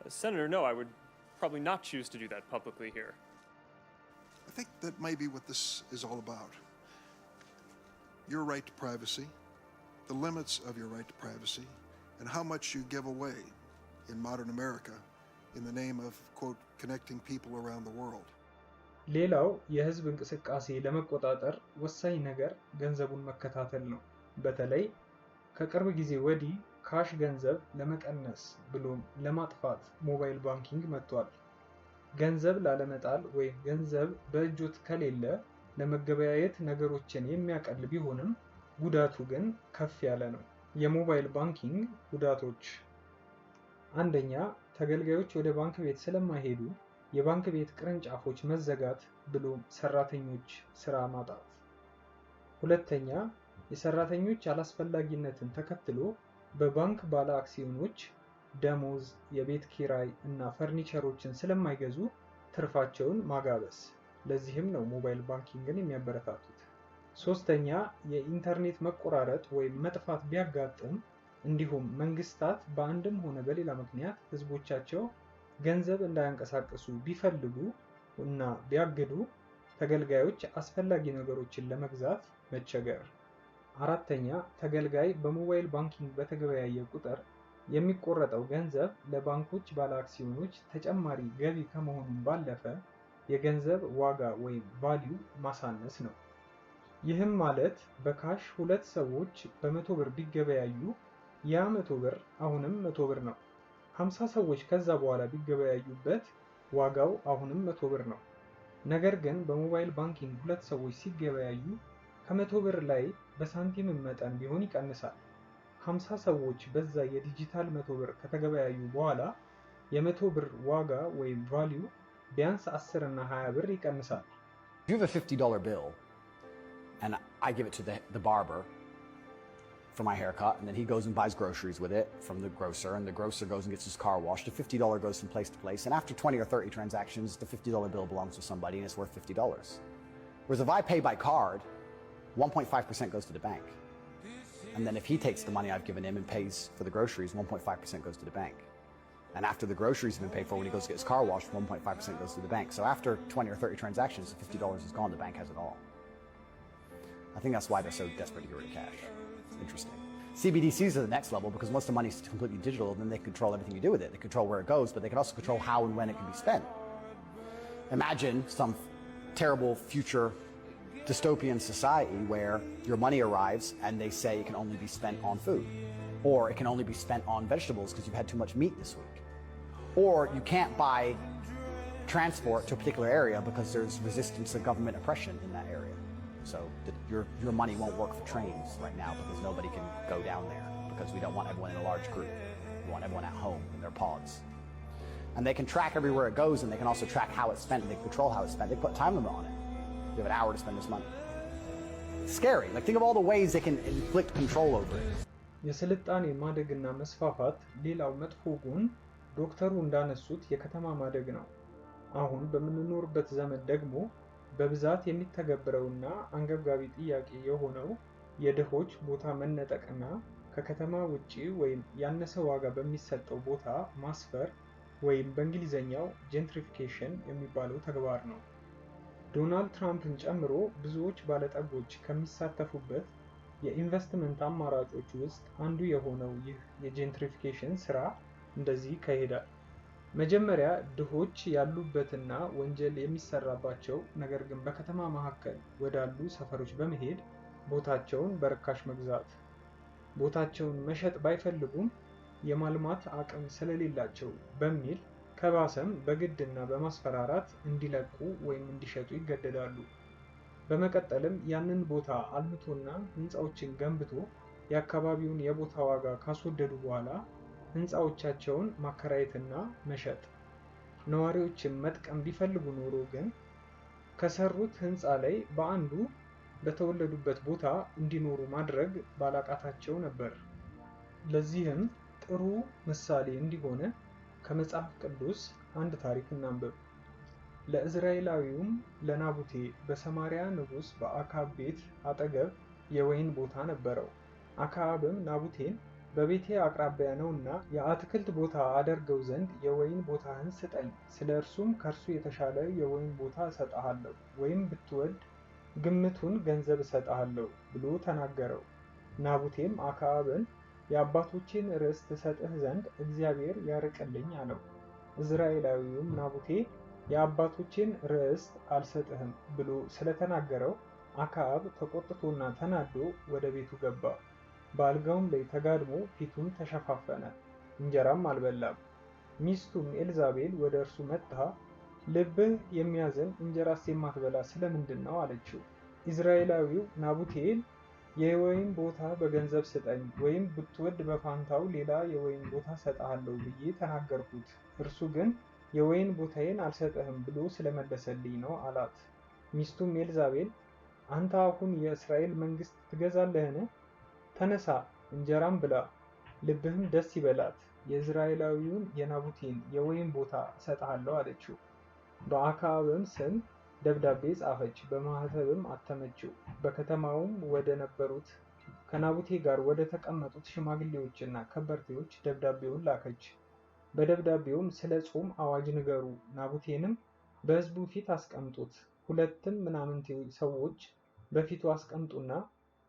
[SPEAKER 15] Senator, no, I would probably not choose to do that publicly here.
[SPEAKER 14] I think that may be what this is all about. Your right to privacy, the limits of your right to privacy, and how much you give away in modern America in the name of, quote, connecting people around the world.
[SPEAKER 1] ሌላው የህዝብ እንቅስቃሴ ለመቆጣጠር ወሳኝ ነገር ገንዘቡን መከታተል ነው። በተለይ ከቅርብ ጊዜ ወዲህ ካሽ ገንዘብ ለመቀነስ ብሎም ለማጥፋት ሞባይል ባንኪንግ መጥቷል። ገንዘብ ላለመጣል ወይም ገንዘብ በእጆት ከሌለ ለመገበያየት ነገሮችን የሚያቀል ቢሆንም ጉዳቱ ግን ከፍ ያለ ነው። የሞባይል ባንኪንግ ጉዳቶች፣ አንደኛ ተገልጋዮች ወደ ባንክ ቤት ስለማይሄዱ የባንክ ቤት ቅርንጫፎች መዘጋት ብሎም ሰራተኞች ስራ ማጣት። ሁለተኛ የሰራተኞች አላስፈላጊነትን ተከትሎ በባንክ ባለ አክሲዮኖች ደሞዝ፣ የቤት ኪራይ እና ፈርኒቸሮችን ስለማይገዙ ትርፋቸውን ማጋበስ። ለዚህም ነው ሞባይል ባንኪንግን የሚያበረታቱት። ሶስተኛ የኢንተርኔት መቆራረጥ ወይም መጥፋት ቢያጋጥም እንዲሁም መንግስታት በአንድም ሆነ በሌላ ምክንያት ህዝቦቻቸው ገንዘብ እንዳያንቀሳቅሱ ቢፈልጉ እና ቢያግዱ ተገልጋዮች አስፈላጊ ነገሮችን ለመግዛት መቸገር። አራተኛ ተገልጋይ በሞባይል ባንኪንግ በተገበያየ ቁጥር የሚቆረጠው ገንዘብ ለባንኮች ባለ አክሲዮኖች ተጨማሪ ገቢ ከመሆኑም ባለፈ የገንዘብ ዋጋ ወይም ቫልዩ ማሳነስ ነው። ይህም ማለት በካሽ ሁለት ሰዎች በ100 ብር ቢገበያዩ ያ 100 ብር አሁንም 100 ብር ነው። 50 ሰዎች ከዛ በኋላ ቢገበያዩበት ዋጋው አሁንም 100 ብር ነው። ነገር ግን በሞባይል ባንኪንግ ሁለት ሰዎች ሲገበያዩ ከ100 ብር ላይ በሳንቲም መጠን ቢሆን ይቀንሳል። 50 ሰዎች በዛ የዲጂታል 100 ብር ከተገበያዩ በኋላ የ100 ብር ዋጋ ወይም ቫልዩ ቢያንስ 10 እና 20 ብር ይቀንሳል።
[SPEAKER 16] If you have a $50 bill and I give it to the barber for my haircut, and then he goes and buys groceries with it from the grocer, and the grocer goes and gets his car washed, the $50 goes from place to place, and after 20 or 30 transactions, the $50 bill belongs to somebody and it's worth $50. Whereas if I pay by card, 1.5% goes to the bank. And then if he takes the money I've given him and pays for the groceries, 1.5% goes to the bank. And after the groceries have been paid for, when he goes to get his car washed, 1.5% goes to the bank. So after 20 or 30 transactions, the $50 is gone, the bank has it all. I think that's why they're so desperate to get rid of cash. Interesting. CBDCs are the next level because once the money's completely digital, then they control everything you do with it. They control where it goes, but they can also control how and when it can be spent. Imagine some terrible future dystopian society where your money arrives and they say it can only be spent on food, or it can only be spent on vegetables because you've had too much meat this week, or you can't buy transport to a particular area because there's resistance to government oppression in that area. So your money won't work for trains right now because nobody can go down there because we don't want everyone in a large group. We want everyone at home in their pods. And they can track everywhere it goes, and they can also track how it's spent, and they control how it's spent. They put a time limit on it. You have an hour to spend this money. It's scary. Like, think of all the ways they can inflict control over it.
[SPEAKER 1] የስልጣኔ ማደግና መስፋፋት ሌላው መጥፎ ጎን ዶክተሩ እንዳነሱት የከተማ ማደግ ነው። አሁን በምንኖርበት ዘመን ደግሞ በብዛት የሚተገበረውና አንገብጋቢ ጥያቄ የሆነው የድሆች ቦታ መነጠቅና ከከተማ ውጪ ወይም ያነሰ ዋጋ በሚሰጠው ቦታ ማስፈር ወይም በእንግሊዘኛው ጀንትሪፊኬሽን የሚባለው ተግባር ነው። ዶናልድ ትራምፕን ጨምሮ ብዙዎች ባለጠጎች ከሚሳተፉበት የኢንቨስትመንት አማራጮች ውስጥ አንዱ የሆነው ይህ የጀንትሪፊኬሽን ስራ እንደዚህ ይካሄዳል። መጀመሪያ ድሆች ያሉበትና ወንጀል የሚሰራባቸው ነገር ግን በከተማ መካከል ወዳሉ ሰፈሮች በመሄድ ቦታቸውን በርካሽ መግዛት፣ ቦታቸውን መሸጥ ባይፈልጉም የማልማት አቅም ስለሌላቸው በሚል ከባሰም በግድና በማስፈራራት እንዲለቁ ወይም እንዲሸጡ ይገደዳሉ። በመቀጠልም ያንን ቦታ አልምቶና ህንፃዎችን ገንብቶ የአካባቢውን የቦታ ዋጋ ካስወደዱ በኋላ ህንፃዎቻቸውን ማከራየትና መሸጥ። ነዋሪዎችን መጥቀም ቢፈልጉ ኖሮ ግን ከሰሩት ህንፃ ላይ በአንዱ በተወለዱበት ቦታ እንዲኖሩ ማድረግ ባላቃታቸው ነበር። ለዚህም ጥሩ ምሳሌ እንዲሆነ ከመጽሐፍ ቅዱስ አንድ ታሪክ እናንብብ። ለእዝራኤላዊውም ለናቡቴ በሰማርያ ንጉሥ በአካብ ቤት አጠገብ የወይን ቦታ ነበረው። አካብም ናቡቴን በቤቴ አቅራቢያ ነውና የአትክልት ቦታ አደርገው ዘንድ የወይን ቦታህን ስጠኝ፣ ስለ እርሱም ከእርሱ የተሻለ የወይን ቦታ እሰጥሃለሁ፣ ወይም ብትወድ ግምቱን ገንዘብ እሰጥሃለሁ ብሎ ተናገረው። ናቡቴም አካብን የአባቶቼን ርስት እሰጥህ ዘንድ እግዚአብሔር ያርቅልኝ አለው። እዝራኤላዊውም ናቡቴ የአባቶቼን ርስት አልሰጥህም ብሎ ስለተናገረው አካብ ተቆጥቶና ተናዶ ወደ ቤቱ ገባ። በአልጋውም ላይ ተጋድሞ ፊቱን ተሸፋፈነ፣ እንጀራም አልበላም። ሚስቱም ኤልዛቤል ወደ እርሱ መጥታ ልብህ የሚያዝን እንጀራስ የማትበላ ስለምንድን ነው አለችው። ኢዝራኤላዊው ናቡቴን የወይን ቦታ በገንዘብ ስጠኝ፣ ወይም ብትወድ በፋንታው ሌላ የወይን ቦታ ሰጥሃለሁ ብዬ ተናገርኩት፣ እርሱ ግን የወይን ቦታዬን አልሰጥህም ብሎ ስለመለሰልኝ ነው አላት። ሚስቱም ኤልዛቤል አንተ አሁን የእስራኤል መንግስት ትገዛለህን? ተነሳ፣ እንጀራም ብላ፣ ልብህም ደስ ይበላት፣ የእዝራኤላዊውን የናቡቴን የወይን ቦታ እሰጥሃለሁ አለችው። በአክዓብም ስም ደብዳቤ ጻፈች፣ በማኅተብም አተመችው። በከተማውም ወደ ነበሩት ከናቡቴ ጋር ወደ ተቀመጡት ሽማግሌዎችና ከበርቴዎች ደብዳቤውን ላከች። በደብዳቤውም ስለ ጾም አዋጅ ንገሩ፣ ናቡቴንም በሕዝቡ ፊት አስቀምጡት፣ ሁለትም ምናምንቴ ሰዎች በፊቱ አስቀምጡና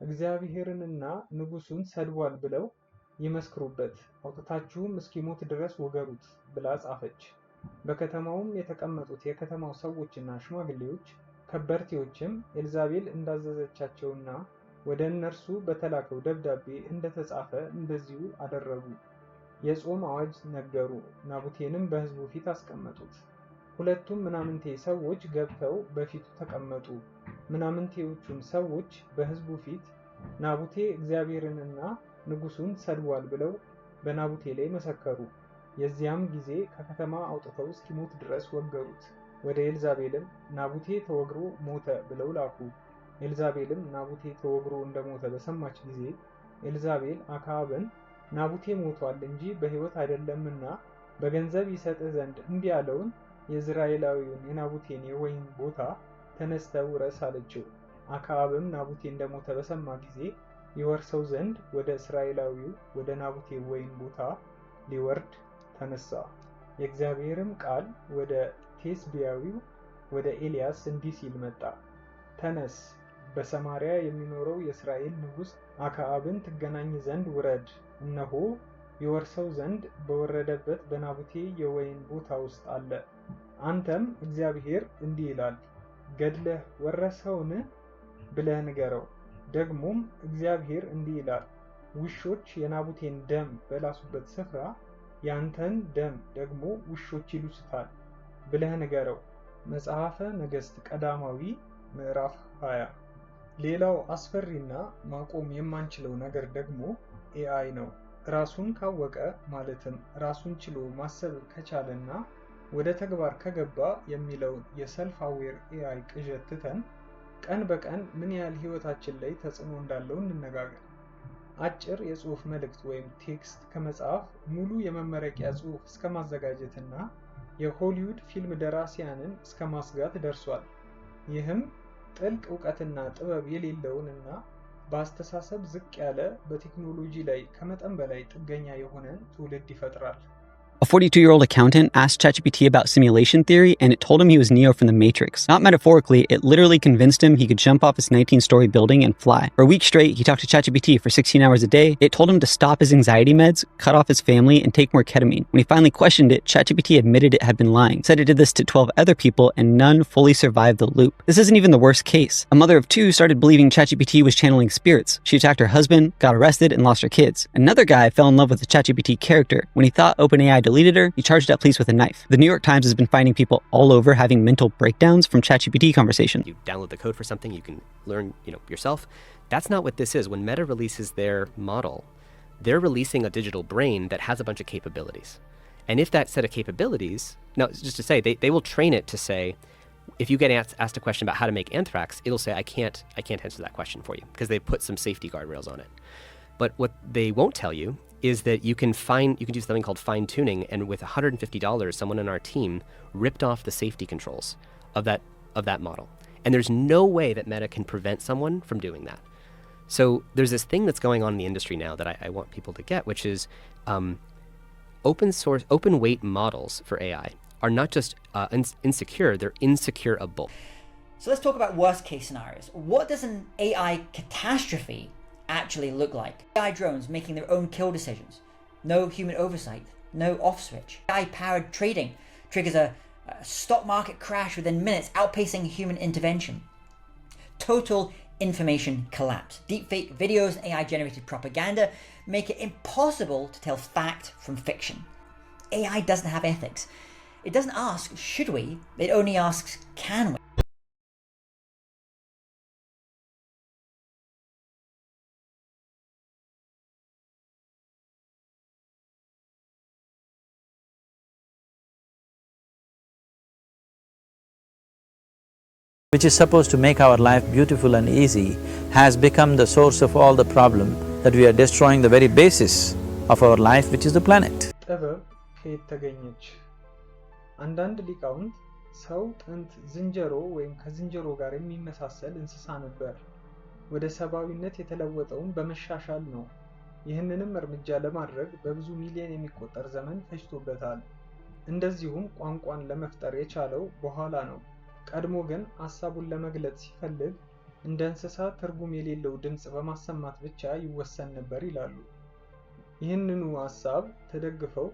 [SPEAKER 1] እግዚአብሔርንና ንጉሡን ሰድቧል ብለው ይመስክሩበት፣ አውጥታችሁም እስኪሞት ድረስ ወገሩት ብላ ጻፈች። በከተማውም የተቀመጡት የከተማው ሰዎችና ሽማግሌዎች ከበርቴዎችም ኤልዛቤል እንዳዘዘቻቸውና ወደ እነርሱ በተላከው ደብዳቤ እንደተጻፈ እንደዚሁ አደረጉ። የጾም አዋጅ ነገሩ፣ ናቡቴንም በሕዝቡ ፊት አስቀመጡት። ሁለቱም ምናምንቴ ሰዎች ገብተው በፊቱ ተቀመጡ። ምናምንቴዎቹም ሰዎች በሕዝቡ ፊት ናቡቴ እግዚአብሔርንና ንጉሡን ሰድቧል ብለው በናቡቴ ላይ መሰከሩ። የዚያም ጊዜ ከከተማ አውጥተው እስኪሞት ድረስ ወገሩት። ወደ ኤልዛቤልም ናቡቴ ተወግሮ ሞተ ብለው ላኩ። ኤልዛቤልም ናቡቴ ተወግሮ እንደሞተ በሰማች ጊዜ ኤልዛቤል አክዓብን ናቡቴ ሞቷል እንጂ በሕይወት አይደለምና በገንዘብ ይሰጥህ ዘንድ እምቢ ያለውን የኢዝራኤላዊውን የናቡቴን የወይን ቦታ ተነስተህ ውረስ አለችው። አክዓብም ናቡቴ እንደሞተ በሰማ ጊዜ ይወርሰው ዘንድ ወደ እስራኤላዊው ወደ ናቡቴ ወይን ቦታ ሊወርድ ተነሳ። የእግዚአብሔርም ቃል ወደ ቴስቢያዊው ወደ ኤልያስ እንዲህ ሲል መጣ። ተነስ፣ በሰማርያ የሚኖረው የእስራኤል ንጉሥ አክዓብን ትገናኝ ዘንድ ውረድ። እነሆ ይወርሰው ዘንድ በወረደበት በናቡቴ የወይን ቦታ ውስጥ አለ። አንተም እግዚአብሔር እንዲህ ይላል፣ ገድለህ ወረሰውን ብለህ ንገረው። ደግሞም እግዚአብሔር እንዲህ ይላል፣ ውሾች የናቡቴን ደም በላሱበት ስፍራ ያንተን ደም ደግሞ ውሾች ይሉስታል ብለህ ንገረው። መጽሐፈ ነገሥት ቀዳማዊ ምዕራፍ 20። ሌላው አስፈሪና ማቆም የማንችለው ነገር ደግሞ ኤአይ ነው። ራሱን ካወቀ ማለትም ራሱን ችሎ ማሰብ ከቻለና ወደ ተግባር ከገባ የሚለውን የሰልፍ አዌር ኤአይ ቅዠት ትተን ቀን በቀን ምን ያህል ህይወታችን ላይ ተጽዕኖ እንዳለው እንነጋገር። አጭር የጽሑፍ መልእክት ወይም ቴክስት ከመጻፍ ሙሉ የመመረቂያ ጽሑፍ እስከ ማዘጋጀትና የሆሊውድ ፊልም ደራሲያንን እስከ ማስጋት ደርሷል። ይህም ጥልቅ እውቀትና ጥበብ የሌለውንና በአስተሳሰብ ዝቅ ያለ በቴክኖሎጂ ላይ ከመጠን በላይ ጥገኛ የሆነን ትውልድ ይፈጥራል።
[SPEAKER 17] A 42-year-old accountant asked ChatGPT about simulation theory, and it told him he was Neo from The Matrix. Not metaphorically, it literally convinced him he could jump off his 19-story building and fly. For a week straight, he talked to ChatGPT for 16 hours a day. It told him to stop his anxiety meds, cut off his family, and take more ketamine. When he finally questioned it, ChatGPT admitted it had been lying, said it did this to 12 other people, and none fully survived the loop. This isn't even the worst case. A mother of two started believing ChatGPT was channeling spirits. She attacked her husband, got arrested, and lost her kids. Another guy fell in love with the ChatGPT character. When he thought OpenAI deleted her, he charged up police with a knife. The New York Times has been finding people all over having mental breakdowns from ChatGPT conversations.
[SPEAKER 18] You download the code for something, you can learn, yourself. That's not what this is. When Meta releases their model, they're releasing a digital brain that has a bunch of capabilities. And if that set of capabilities, now just to say, they will train it to say, if you get asked a question about how to make anthrax, it'll say, I can't answer that question for you, because they put some safety guardrails on it. But what they won't tell you is that you can do something called fine tuning, and with $150, someone in our team ripped off the safety controls of that model. And there's no way that Meta can prevent someone from doing that. So there's this thing that's going on in the industry now that I want people to get, which is open weight models for AI are not just insecure, they're insecurable.
[SPEAKER 19] So let's talk about worst case scenarios. What does an AI catastrophe actually look like? AI drones making their own kill decisions, no human oversight, no off switch. AI powered trading triggers a stock market crash within minutes, outpacing human intervention. Total information collapse. Deepfake videos and AI generated propaganda make it impossible to tell fact from fiction. AI doesn't have ethics. It doesn't ask, should we? It only asks, can we?
[SPEAKER 20] Which is supposed to make our life beautiful and easy, has become the source of all the problem that we are destroying the very basis of our life, which is the planet.
[SPEAKER 1] ጥበብ ከየት ተገኘች? አንዳንድ ሊቃውንት ሰው ጥንት ዝንጀሮ ወይም ከዝንጀሮ ጋር የሚመሳሰል እንስሳ ነበር። ወደ ሰብአዊነት የተለወጠውን በመሻሻል ነው። ይህንንም እርምጃ ለማድረግ በብዙ ሚሊዮን የሚቆጠር ዘመን ፈጅቶበታል። እንደዚሁም ቋንቋን ለመፍጠር የቻለው በኋላ ነው። ቀድሞ ግን ሐሳቡን ለመግለጽ ሲፈልግ እንደ እንስሳ ትርጉም የሌለው ድምጽ በማሰማት ብቻ ይወሰን ነበር ይላሉ። ይህንኑ ሐሳብ ተደግፈው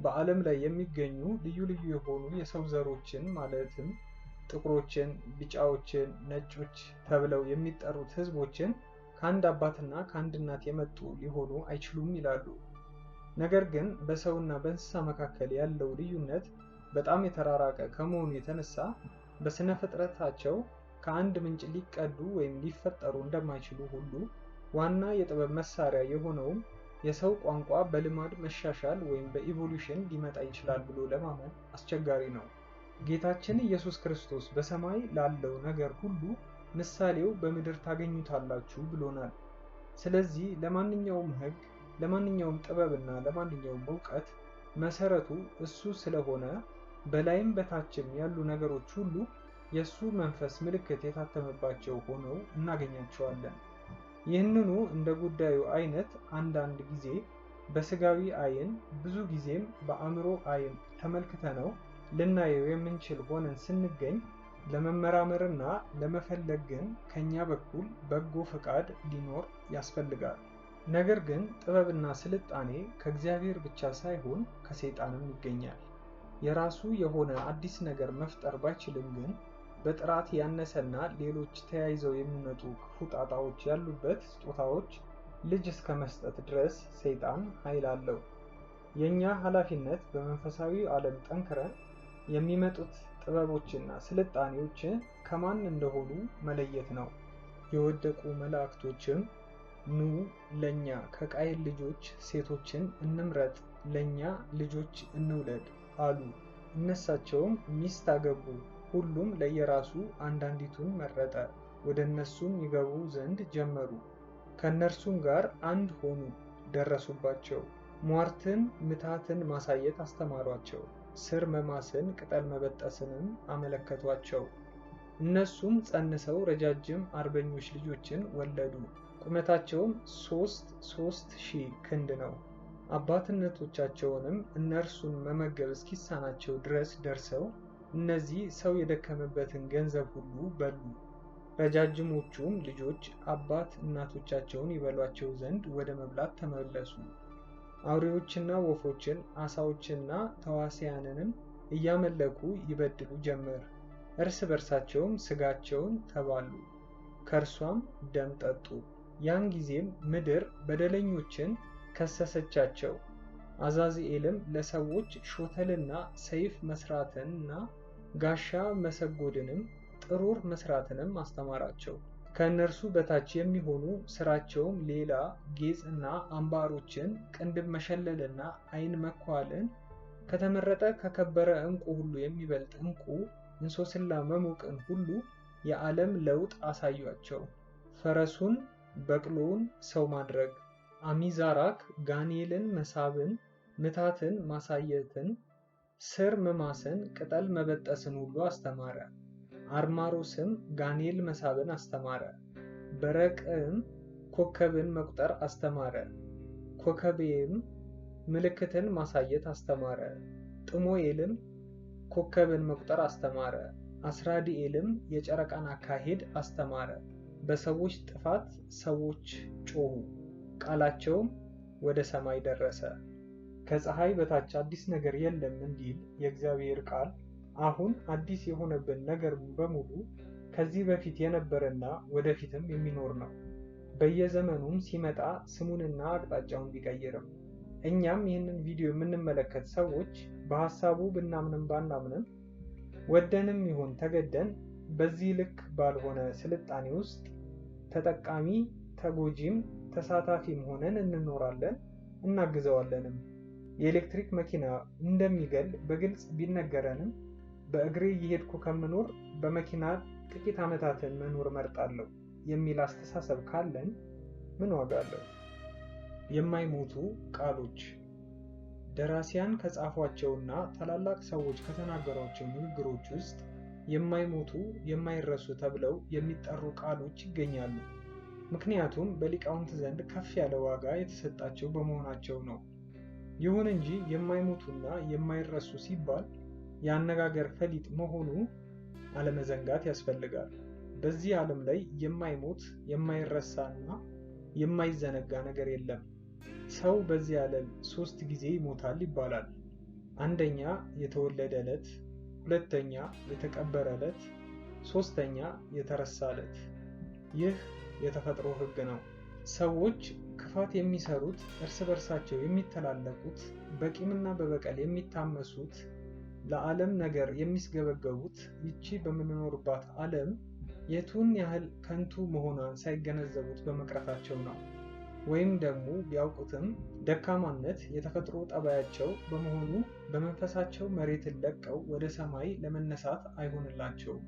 [SPEAKER 1] በዓለም ላይ የሚገኙ ልዩ ልዩ የሆኑ የሰው ዘሮችን ማለትም ጥቁሮችን፣ ቢጫዎችን፣ ነጮች ተብለው የሚጠሩት ህዝቦችን ከአንድ አባትና ከአንድ እናት የመጡ ሊሆኑ አይችሉም ይላሉ። ነገር ግን በሰውና በእንስሳ መካከል ያለው ልዩነት በጣም የተራራቀ ከመሆኑ የተነሳ በስነ ፍጥረታቸው ከአንድ ምንጭ ሊቀዱ ወይም ሊፈጠሩ እንደማይችሉ ሁሉ ዋና የጥበብ መሳሪያ የሆነውም የሰው ቋንቋ በልማድ መሻሻል ወይም በኢቮሉሽን ሊመጣ ይችላል ብሎ ለማመን አስቸጋሪ ነው። ጌታችን ኢየሱስ ክርስቶስ በሰማይ ላለው ነገር ሁሉ ምሳሌው በምድር ታገኙታላችሁ ብሎናል። ስለዚህ ለማንኛውም ሕግ፣ ለማንኛውም ጥበብና ለማንኛውም ዕውቀት መሰረቱ እሱ ስለሆነ በላይም በታችም ያሉ ነገሮች ሁሉ የእሱ መንፈስ ምልክት የታተመባቸው ሆነው እናገኛቸዋለን። ይህንኑ እንደ ጉዳዩ አይነት አንዳንድ ጊዜ በስጋዊ አይን ብዙ ጊዜም በአእምሮ አይን ተመልክተነው ልናየው የምንችል ሆነን ስንገኝ ለመመራመርና ለመፈለግ ግን ከኛ በኩል በጎ ፈቃድ ሊኖር ያስፈልጋል። ነገር ግን ጥበብና ስልጣኔ ከእግዚአብሔር ብቻ ሳይሆን ከሰይጣንም ይገኛል። የራሱ የሆነ አዲስ ነገር መፍጠር ባይችልም ግን በጥራት ያነሰና ሌሎች ተያይዘው የሚመጡ ክፉ ጣጣዎች ያሉበት ስጦታዎች ልጅ እስከ መስጠት ድረስ ሰይጣን ኃይል አለው። የኛ ኃላፊነት በመንፈሳዊ ዓለም ጠንክረን የሚመጡት ጥበቦችና ስልጣኔዎችን ከማን እንደሆኑ መለየት ነው። የወደቁ መላእክቶችም ኑ ለኛ ከቃየል ልጆች ሴቶችን እንምረጥ፣ ለኛ ልጆች እንውለድ አሉ። እነሳቸውም ሚስት አገቡ። ሁሉም ለየራሱ አንዳንዲቱን መረጠ። ወደ እነሱም ይገቡ ዘንድ ጀመሩ። ከእነርሱም ጋር አንድ ሆኑ፣ ደረሱባቸው። ሟርትን፣ ምታትን ማሳየት አስተማሯቸው። ስር መማስን፣ ቅጠል መበጠስንም አመለከቷቸው። እነሱም ጸንሰው ረጃጅም አርበኞች ልጆችን ወለዱ። ቁመታቸውም 3,000 ክንድ ነው። አባትነቶቻቸውንም እነርሱን መመገብ እስኪሳናቸው ድረስ ደርሰው እነዚህ ሰው የደከመበትን ገንዘብ ሁሉ በሉ። ረጃጅሞቹም ልጆች አባት እናቶቻቸውን ይበሏቸው ዘንድ ወደ መብላት ተመለሱ። አውሬዎችና ወፎችን፣ አሳዎችና ተዋሲያንንም እያመለኩ ይበድሉ ጀመር። እርስ በርሳቸውም ስጋቸውን ተባሉ፣ ከእርሷም ደም ጠጡ። ያን ጊዜም ምድር በደለኞችን ከሰሰቻቸው። አዛዚኤልም ለሰዎች ሾተልና ሰይፍ መስራትንና ጋሻ መሰጎድንም ጥሩር መስራትንም አስተማራቸው። ከእነርሱ በታች የሚሆኑ ስራቸውም ሌላ ጌጽና አምባሮችን፣ ቅንድብ መሸለልና ዓይን መኳልን፣ ከተመረጠ ከከበረ ዕንቁ ሁሉ የሚበልጥ ዕንቁ እንሶስላ መሞቅን ሁሉ የዓለም ለውጥ አሳዩአቸው። ፈረሱን በቅሎውን ሰው ማድረግ፣ አሚዛራክ ጋኔልን መሳብን፣ ምታትን ማሳየትን፣ ስር መማስን፣ ቅጠል መበጠስን ሁሉ አስተማረ። አርማሮስም ጋኔል መሳብን አስተማረ። በረቅም ኮከብን መቁጠር አስተማረ። ኮከቤም ምልክትን ማሳየት አስተማረ። ጥሞኤልም ኮከብን መቁጠር አስተማረ። አስራዲኤልም የጨረቃን አካሄድ አስተማረ። በሰዎች ጥፋት ሰዎች ጮሁ፣ ቃላቸውም ወደ ሰማይ ደረሰ። ከፀሐይ በታች አዲስ ነገር የለም እንዲል የእግዚአብሔር ቃል አሁን አዲስ የሆነብን ነገር በሙሉ ከዚህ በፊት የነበረና ወደፊትም የሚኖር ነው። በየዘመኑም ሲመጣ ስሙንና አቅጣጫውን ቢቀይርም እኛም ይህንን ቪዲዮ የምንመለከት ሰዎች በሐሳቡ ብናምንም ባናምንም ወደንም ይሁን ተገደን በዚህ ልክ ባልሆነ ስልጣኔ ውስጥ ተጠቃሚ፣ ተጎጂም ተሳታፊም ሆነን እንኖራለን፣ እናግዘዋለንም። የኤሌክትሪክ መኪና እንደሚገል በግልጽ ቢነገረንም በእግሬ እየሄድኩ ከምኖር በመኪና ጥቂት ዓመታትን መኖር መርጣለሁ የሚል አስተሳሰብ ካለን ምን ዋጋ አለው? የማይሞቱ ቃሎች ደራሲያን ከጻፏቸውና ታላላቅ ሰዎች ከተናገሯቸው ንግግሮች ውስጥ የማይሞቱ የማይረሱ ተብለው የሚጠሩ ቃሎች ይገኛሉ። ምክንያቱም በሊቃውንት ዘንድ ከፍ ያለ ዋጋ የተሰጣቸው በመሆናቸው ነው። ይሁን እንጂ የማይሞቱና የማይረሱ ሲባል የአነጋገር ፈሊጥ መሆኑ አለመዘንጋት ያስፈልጋል። በዚህ ዓለም ላይ የማይሞት የማይረሳና የማይዘነጋ ነገር የለም። ሰው በዚህ ዓለም 3 ጊዜ ይሞታል ይባላል። አንደኛ የተወለደ ዕለት፣ ሁለተኛ የተቀበረ ዕለት፣ ሶስተኛ የተረሳ ዕለት። ይህ የተፈጥሮ ሕግ ነው። ሰዎች ክፋት የሚሰሩት፣ እርስ በርሳቸው የሚተላለቁት፣ በቂምና በበቀል የሚታመሱት፣ ለዓለም ነገር የሚስገበገቡት ይቺ በምንኖርባት ዓለም የቱን ያህል ከንቱ መሆኗን ሳይገነዘቡት በመቅረታቸው ነው። ወይም ደግሞ ቢያውቁትም ደካማነት የተፈጥሮ ጠባያቸው በመሆኑ በመንፈሳቸው መሬትን ለቀው ወደ ሰማይ ለመነሳት አይሆንላቸውም።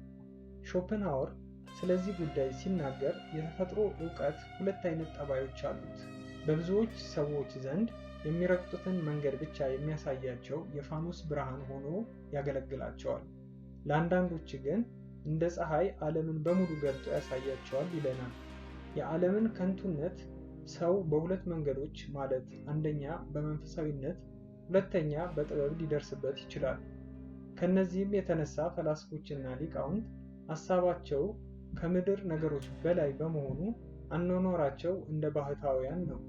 [SPEAKER 1] ሾፐንሃወር ስለዚህ ጉዳይ ሲናገር የተፈጥሮ ዕውቀት ሁለት አይነት ጠባዮች አሉት። በብዙዎች ሰዎች ዘንድ የሚረግጡትን መንገድ ብቻ የሚያሳያቸው የፋኖስ ብርሃን ሆኖ ያገለግላቸዋል። ለአንዳንዶች ግን እንደ ፀሐይ ዓለምን በሙሉ ገልጦ ያሳያቸዋል ይለናል። የዓለምን ከንቱነት ሰው በሁለት መንገዶች ማለት አንደኛ በመንፈሳዊነት፣ ሁለተኛ በጥበብ ሊደርስበት ይችላል። ከነዚህም የተነሳ ፈላስፎችና ሊቃውንት ሐሳባቸው ከምድር ነገሮች በላይ በመሆኑ አኗኗራቸው እንደ ባህታውያን ነው።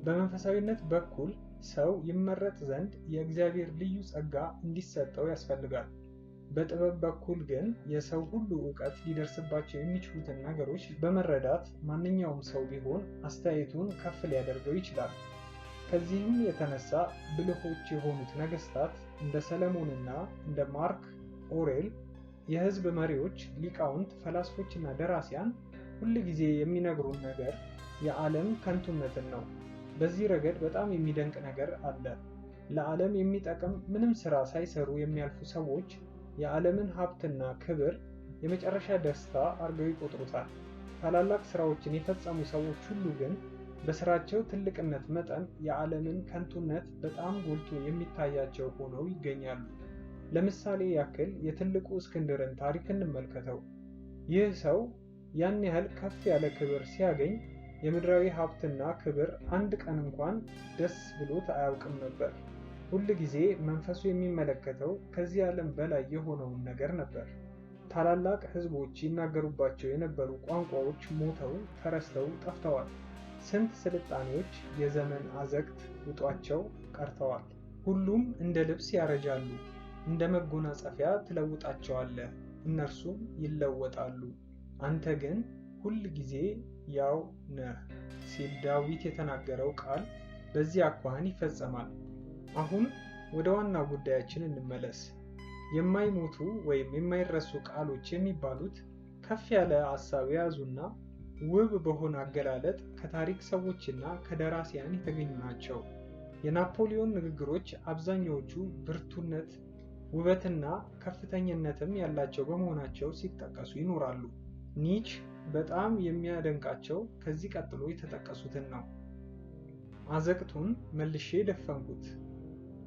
[SPEAKER 1] በመንፈሳዊነት በኩል ሰው ይመረጥ ዘንድ የእግዚአብሔር ልዩ ጸጋ እንዲሰጠው ያስፈልጋል። በጥበብ በኩል ግን የሰው ሁሉ ዕውቀት ሊደርስባቸው የሚችሉትን ነገሮች በመረዳት ማንኛውም ሰው ቢሆን አስተያየቱን ከፍ ሊያደርገው ይችላል። ከዚህም የተነሳ ብልሆች የሆኑት ነገስታት እንደ ሰለሞንና እንደ ማርክ ኦሬል የህዝብ መሪዎች፣ ሊቃውንት፣ ፈላስፎችና ደራሲያን ሁል ጊዜ የሚነግሩን ነገር የዓለም ከንቱነትን ነው። በዚህ ረገድ በጣም የሚደንቅ ነገር አለ። ለዓለም የሚጠቅም ምንም ስራ ሳይሰሩ የሚያልፉ ሰዎች የዓለምን ሀብትና ክብር የመጨረሻ ደስታ አድርገው ይቆጥሩታል። ታላላቅ ስራዎችን የፈጸሙ ሰዎች ሁሉ ግን በስራቸው ትልቅነት መጠን የዓለምን ከንቱነት በጣም ጎልቶ የሚታያቸው ሆነው ይገኛሉ። ለምሳሌ ያክል የትልቁ እስክንድርን ታሪክ እንመልከተው። ይህ ሰው ያን ያህል ከፍ ያለ ክብር ሲያገኝ የምድራዊ ሀብትና ክብር አንድ ቀን እንኳን ደስ ብሎት አያውቅም ነበር። ሁል ጊዜ መንፈሱ የሚመለከተው ከዚህ ዓለም በላይ የሆነውን ነገር ነበር። ታላላቅ ህዝቦች ይናገሩባቸው የነበሩ ቋንቋዎች ሞተው ተረስተው ጠፍተዋል። ስንት ስልጣኔዎች የዘመን አዘቅት ውጧቸው ቀርተዋል። ሁሉም እንደ ልብስ ያረጃሉ፣ እንደ መጎናጸፊያ ትለውጣቸዋለህ፣ እነርሱም ይለወጣሉ፣ አንተ ግን ሁል ጊዜ ያው ነህ ሲል ዳዊት የተናገረው ቃል በዚህ አኳኋን ይፈጸማል። አሁን ወደ ዋናው ጉዳያችን እንመለስ። የማይሞቱ ወይም የማይረሱ ቃሎች የሚባሉት ከፍ ያለ ሐሳብ የያዙና ውብ በሆነ አገላለጥ ከታሪክ ሰዎችና ከደራሲያን የተገኙ ናቸው። የናፖሊዮን ንግግሮች አብዛኛዎቹ ብርቱነት፣ ውበትና ከፍተኝነትም ያላቸው በመሆናቸው ሲጠቀሱ ይኖራሉ። ኒች በጣም የሚያደንቃቸው ከዚህ ቀጥሎ የተጠቀሱትን ነው። አዘቅቱን መልሼ ደፈንኩት፣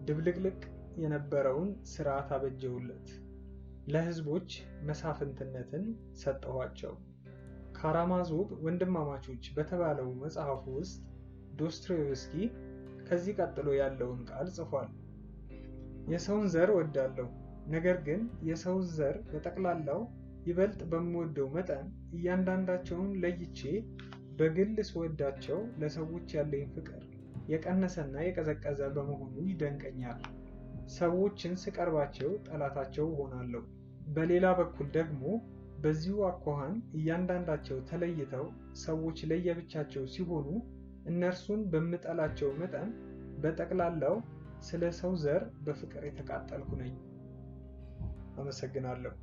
[SPEAKER 1] ድብልቅልቅ የነበረውን ስርዓት አበጀውለት፣ ለህዝቦች መሳፍንትነትን ሰጠኋቸው። ካራማዞቭ ወንድማማቾች በተባለው መጽሐፉ ውስጥ ዶስቶየቭስኪ ከዚህ ቀጥሎ ያለውን ቃል ጽፏል። የሰውን ዘር ወዳለሁ፣ ነገር ግን የሰውን ዘር በጠቅላላው ይበልጥ በምወደው መጠን እያንዳንዳቸውን ለይቼ በግል ስወዳቸው ለሰዎች ያለኝ ፍቅር የቀነሰና የቀዘቀዘ በመሆኑ ይደንቀኛል። ሰዎችን ስቀርባቸው ጠላታቸው ሆናለሁ። በሌላ በኩል ደግሞ በዚሁ አኳኋን እያንዳንዳቸው ተለይተው ሰዎች ለየብቻቸው ሲሆኑ እነርሱን በምጠላቸው መጠን በጠቅላላው ስለ ሰው ዘር በፍቅር የተቃጠልኩ ነኝ። አመሰግናለሁ።